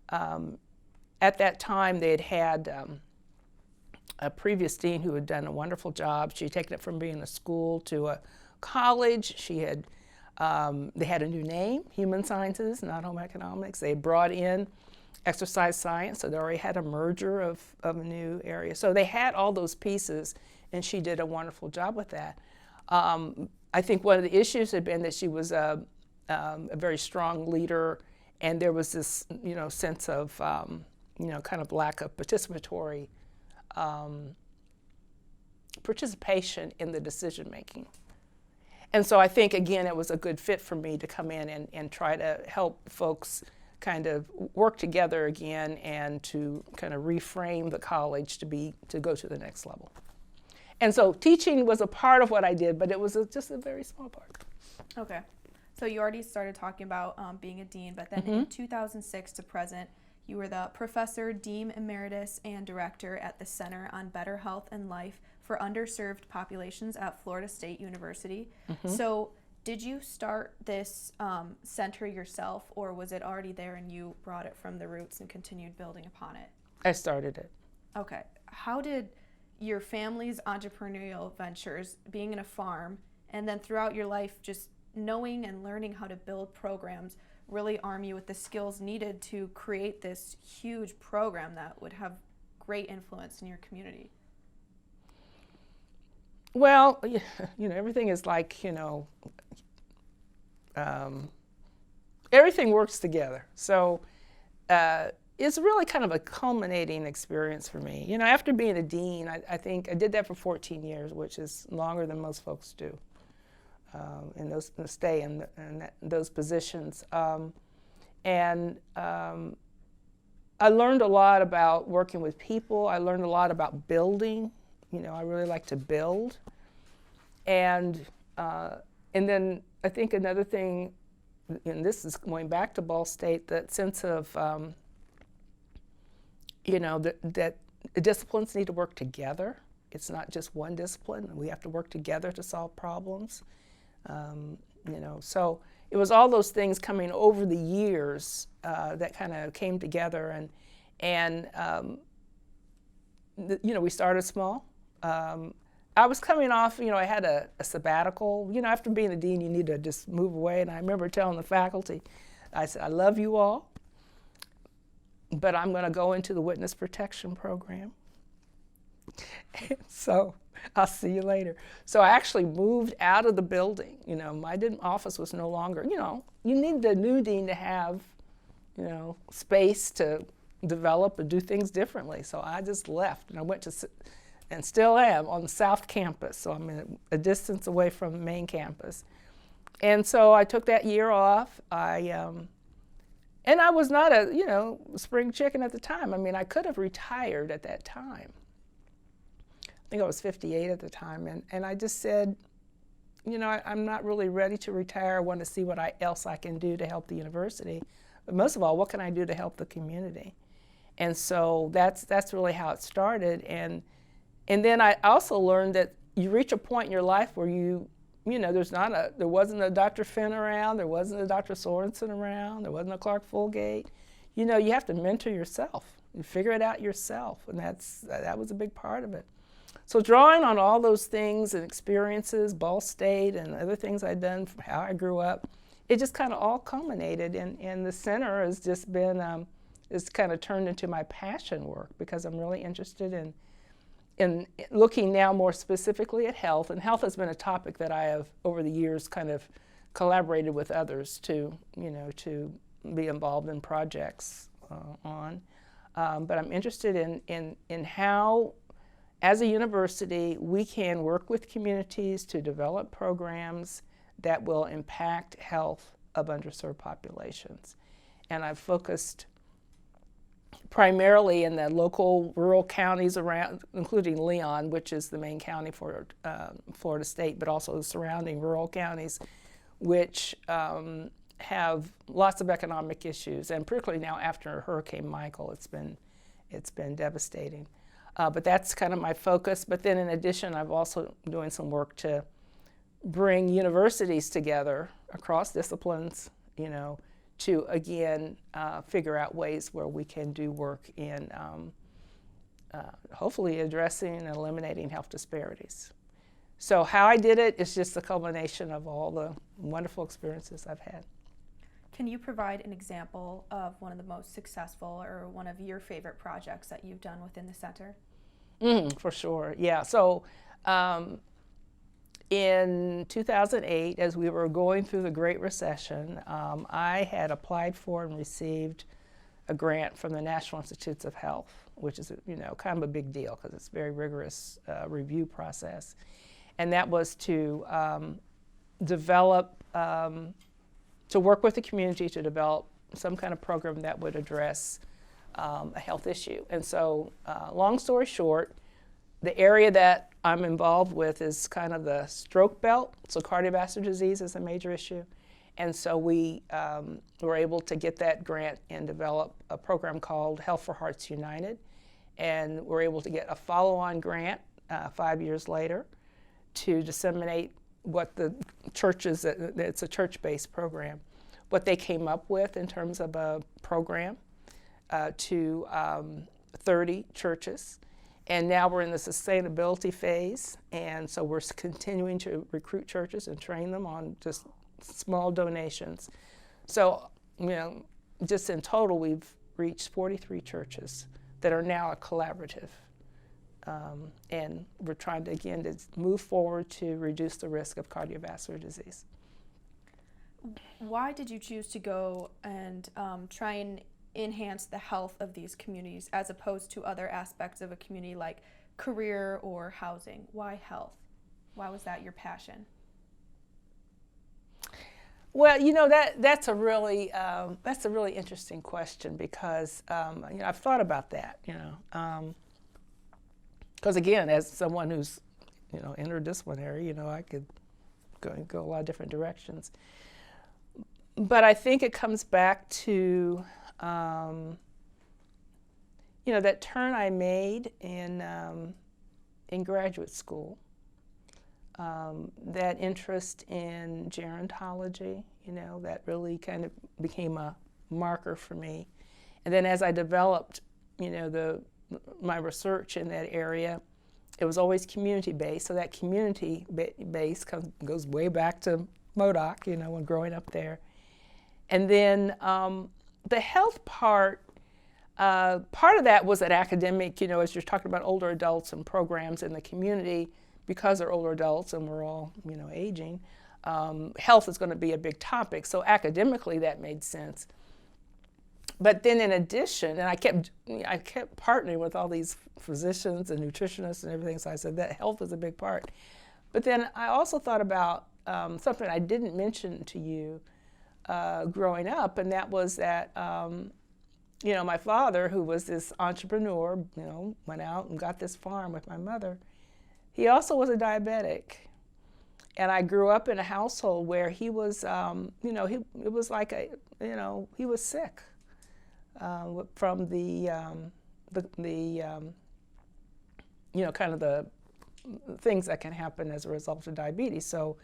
at that time, they had a previous dean who had done a wonderful job. She had taken it from being a school to a college. They had a new name, Human Sciences, not Home Economics. They brought in exercise science, so they already had a merger of a new area. So they had all those pieces, and she did a wonderful job with that. I think one of the issues had been that she was a very strong leader, and there was this, sense of, kind of lack of participatory participation in the decision making. And so I think, again, it was a good fit for me to come in and try to help folks kind of work together again and to kind of reframe the college to go to the next level. And so teaching was a part of what I did, but it was just a very small part. Okay. So you already started talking about being a dean, but then in 2006 to present, you were the professor, dean emeritus, and director at the Center on Better Health and Life for Underserved Populations at Florida State University. So did you start this center yourself, or was it already there and you brought it from the roots and continued building upon it? I started it. Okay. How did your family's entrepreneurial ventures, being in a farm, and then throughout your life just knowing and learning how to build programs really arm you with the skills needed to create this huge program that would have great influence in your community? Well, everything is like, everything works together. So it's really kind of a culminating experience for me. After being a dean, I think I did that for 14 years, which is longer than most folks do. Stay in those positions. I learned a lot about working with people. I learned a lot about building. I really like to build. And then I think another thing, and this is going back to Ball State, that sense of, that disciplines need to work together. It's not just one discipline. We have to work together to solve problems. So it was all those things coming over the years that kind of came together, and we started small. I was coming off, I had a sabbatical. After being a dean, you need to just move away. And I remember telling the faculty, I said, I love you all, but I'm going to go into the witness protection program. So I'll see you later. So I actually moved out of the building. My office was no longer, you need the new dean to have, space to develop and do things differently. So I just left, and I went to, and still am, on the South Campus. So I'm a distance away from the main campus. And so I took that year off. And I was not a, spring chicken at the time. I could have retired at that time. I think I was 58 at the time. And I just said, I'm not really ready to retire. I want to see what else I can do to help the university. But most of all, what can I do to help the community? And so that's really how it started. And then I also learned that you reach a point in your life where there wasn't a Dr. Finn around, there wasn't a Dr. Sorensen around, there wasn't a Clark Fulgate. You have to mentor yourself and figure it out yourself, and that was a big part of it. So drawing on all those things and experiences, Ball State and other things I'd done from how I grew up, it just kind of all culminated, and the center has just been, it's kind of turned into my passion work, because I'm really interested in looking now more specifically at health. And health has been a topic that I have, over the years, kind of collaborated with others to be involved in projects on. But I'm interested in how, as a university, we can work with communities to develop programs that will impact health of underserved populations. And I've focused primarily in the local rural counties around, including Leon, which is the main county for Florida State, but also the surrounding rural counties, which have lots of economic issues, and particularly now after Hurricane Michael, it's been devastating. But that's kind of my focus. But then in addition, I've also doing some work to bring universities together across disciplines, to again figure out ways where we can do work in hopefully addressing and eliminating health disparities. So how I did it is just a culmination of all the wonderful experiences I've had. Can you provide an example of one of the most successful or one of your favorite projects that you've done within the center? For sure, yeah. So in 2008, as we were going through the Great Recession, I had applied for and received a grant from the National Institutes of Health, which is kind of a big deal because it's a very rigorous review process. And that was to develop, to work with the community to develop some kind of program that would address a health issue. And so, long story short, the area that I'm involved with is kind of the stroke belt. So cardiovascular disease is a major issue. And so we were able to get that grant and develop a program called Health for Hearts United. And we're able to get a follow-on grant 5 years later to disseminate what the churches, it's a church-based program, what they came up with in terms of a program to 30 churches. And now we're in the sustainability phase, and so we're continuing to recruit churches and train them on just small donations. So, just in total, we've reached 43 churches that are now a collaborative. And we're trying to, again, to move forward to reduce the risk of cardiovascular disease. Why did you choose to go and try and enhance the health of these communities as opposed to other aspects of a community like career or housing? Why health? Why was that your passion? Well, that's a really interesting question because I've thought about that. Because again, as someone who's interdisciplinary, I could go a lot of different directions. But I think it comes back to that turn I made in graduate school, that interest in gerontology, that really kind of became a marker for me. And then as I developed, my research in that area, it was always community-based. So that community-base goes way back to Modoc, when growing up there. And then the health part of that was that academic, as you're talking about older adults and programs in the community, because they're older adults and we're all, aging, health is going to be a big topic. So academically that made sense. But then in addition, and I kept partnering with all these physicians and nutritionists and everything, so I said that health is a big part. But then I also thought about something I didn't mention to you growing up, and that was that, my father, who was this entrepreneur, went out and got this farm with my mother. He also was a diabetic. And I grew up in a household where he was, it was like he was sick. From the kind of the things that can happen as a result of diabetes. So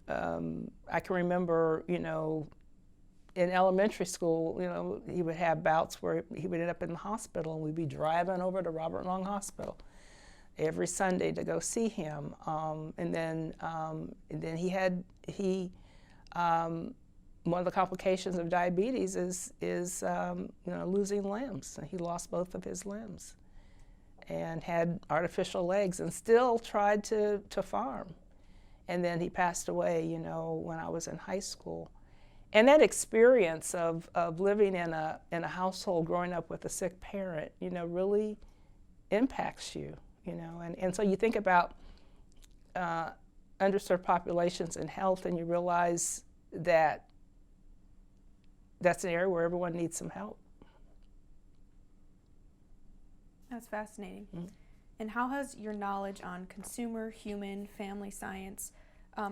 I can remember, in elementary school, he would have bouts where he would end up in the hospital, and we'd be driving over to Robert Long Hospital every Sunday to go see him. And then one of the complications of diabetes is losing limbs. And he lost both of his limbs and had artificial legs and still tried to farm. And then he passed away, when I was in high school. And that experience of living in a household, growing up with a sick parent, really impacts you, And so you think about underserved populations and health, and you realize that that's an area where everyone needs some help. That's fascinating. Mm-hmm. And how has your knowledge on consumer, human, family science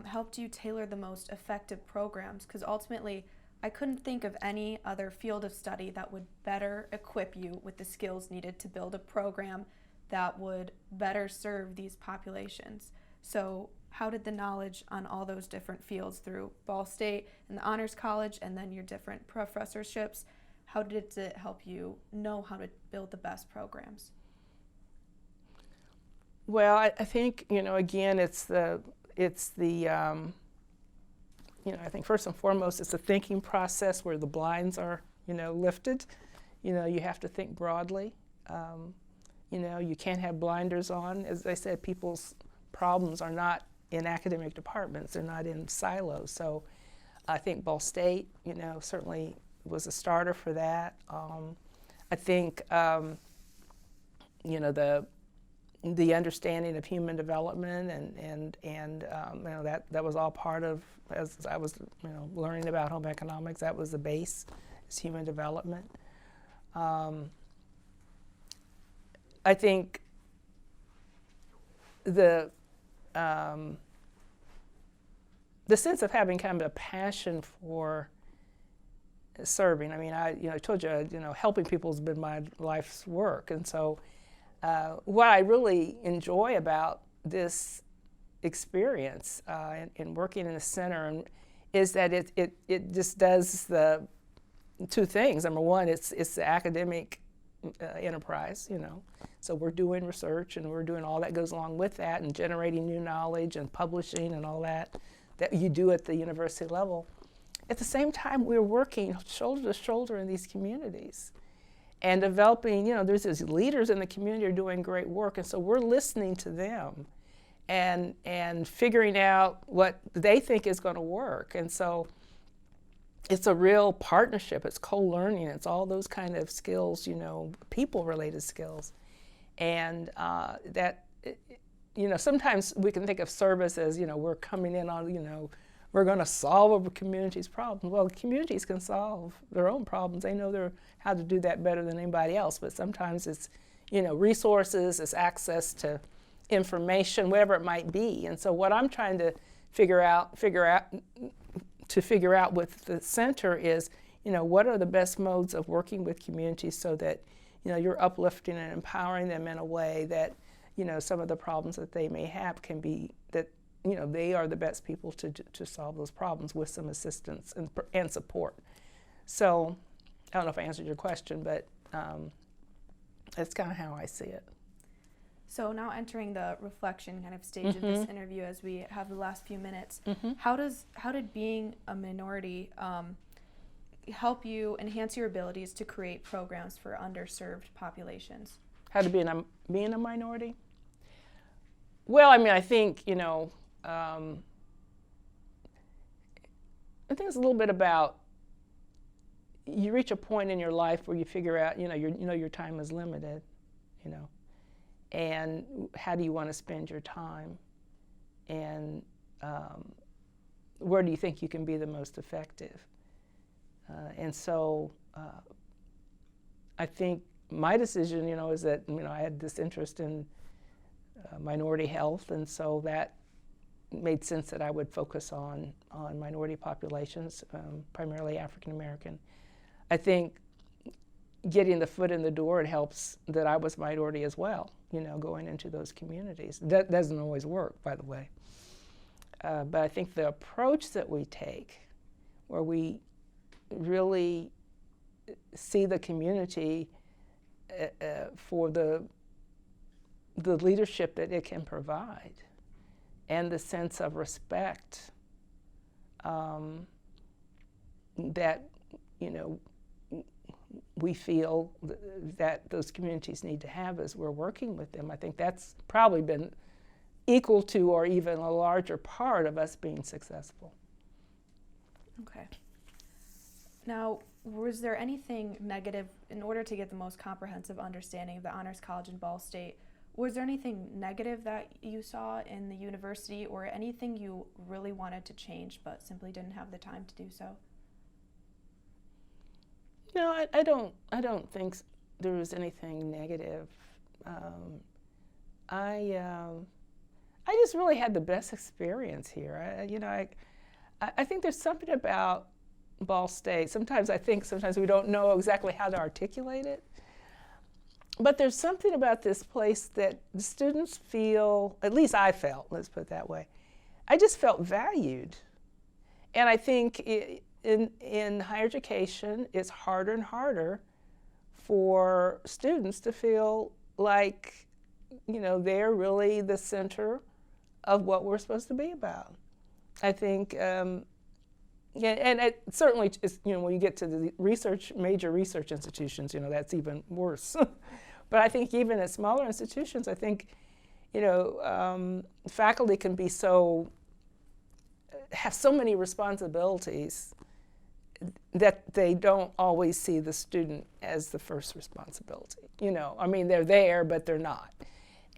helped you tailor the most effective programs? Because ultimately, I couldn't think of any other field of study that would better equip you with the skills needed to build a program that would better serve these populations. So how did the knowledge on all those different fields through Ball State and the Honors College and then your different professorships, how did it help you know how to build the best programs? Well, I think, again, I think first and foremost, it's a thinking process where the blinds are, lifted. You have to think broadly. You can't have blinders on. As I said, people's problems are not in academic departments. They're not in silos. So I think Ball State, certainly was a starter for that. I think, the understanding of human development and that was all part of, as I was, learning about home economics, that was the base, is human development. I think the sense of having kind of a passion for serving. I mean, I told you, helping people has been my life's work, and so what I really enjoy about this experience in working in the center is that it just does the two things. Number one, it's the academic enterprise, So we're doing research and we're doing all that goes along with that and generating new knowledge and publishing and all that you do at the university level. At the same time, we're working shoulder to shoulder in these communities and developing, there's these leaders in the community who are doing great work, and so we're listening to them and figuring out what they think is going to work. And so it's a real partnership. It's co-learning. It's all those kind of skills, people-related skills. And sometimes we can think of service as, we're coming in on, we're going to solve a community's problems. Well, communities can solve their own problems. They know how to do that better than anybody else. But sometimes it's, resources, it's access to information, whatever it might be. And so what I'm trying to figure out with the center is, what are the best modes of working with communities so that, you're uplifting and empowering them in a way that, some of the problems that they may have can be that, they are the best people to solve those problems with some assistance and support. So I don't know if I answered your question, but that's kind of how I see it. So now entering the reflection kind of stage of this interview as we have the last few minutes, how did being a minority help you enhance your abilities to create programs for underserved populations? How to being a minority? Well, I mean, I think, I think it's a little bit about, you reach a point in your life where you figure out, your time is limited, and how do you want to spend your time, and where do you think you can be the most effective? And so I think my decision, is that, I had this interest in minority health, and so that made sense that I would focus on minority populations, primarily African American. I think getting the foot in the door, it helps that I was minority as well, going into those communities. That doesn't always work, by the way. But I think the approach that we take, where we really see the community for the leadership that it can provide, and the sense of respect that, we feel that those communities need to have as we're working with them. I think that's probably been equal to or even a larger part of us being successful. Okay. Now, was there anything negative, in order to get the most comprehensive understanding of the Honors College in Ball State, was there anything negative that you saw in the university, or anything you really wanted to change but simply didn't have the time to do so? No, I don't think there was anything negative. I just really had the best experience here. I think there's something about Ball State. Sometimes we don't know exactly how to articulate it. But there's something about this place that the students feel, at least I felt, let's put it that way, I just felt valued. And I think in higher education, it's harder and harder for students to feel like, they're really the center of what we're supposed to be about. I think, and it certainly is, when you get to the major research institutions, that's even worse. But I think even at smaller institutions, I think, faculty can be have so many responsibilities that they don't always see the student as the first responsibility. They're there, but they're not.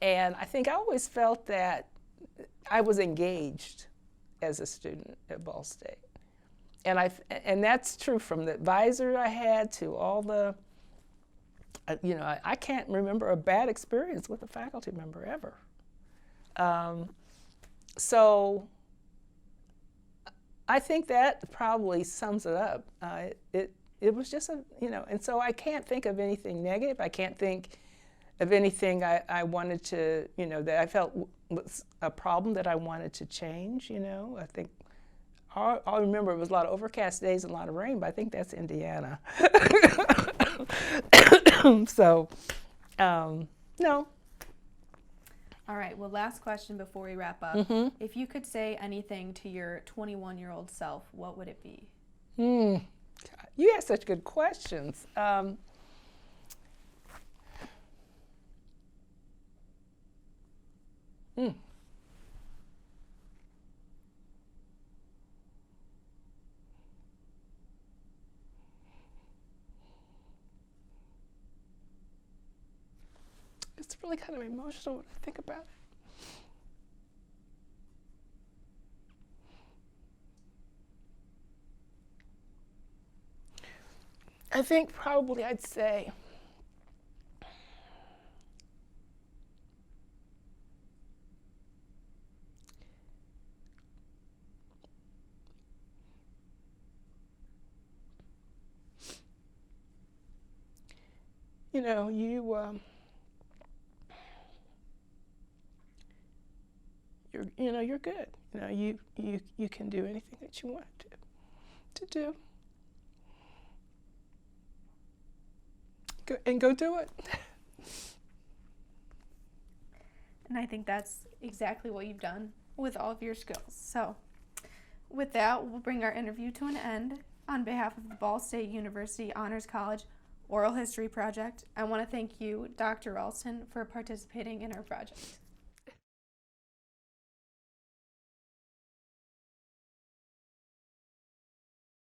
And I think I always felt that I was engaged as a student at Ball State. And that's true from the advisor I had to all the, I can't remember a bad experience with a faculty member ever. So I think that probably sums it up. It was just and so I can't think of anything negative. I can't think of anything I wanted to, that I felt was a problem that I wanted to change, I think I remember it was a lot of overcast days and a lot of rain, but I think that's Indiana. So, no. All right, well, last question before we wrap up. If you could say anything to your 21-year-old self, what would it be? You ask such good questions. It's really kind of emotional when I think about it. I think probably I'd say, you're good. You can do anything that you want to do. and go do it. And I think that's exactly what you've done with all of your skills. So with that, we'll bring our interview to an end. On behalf of the Ball State University Honors College Oral History Project, I want to thank you, Dr. Ralston, for participating in our project.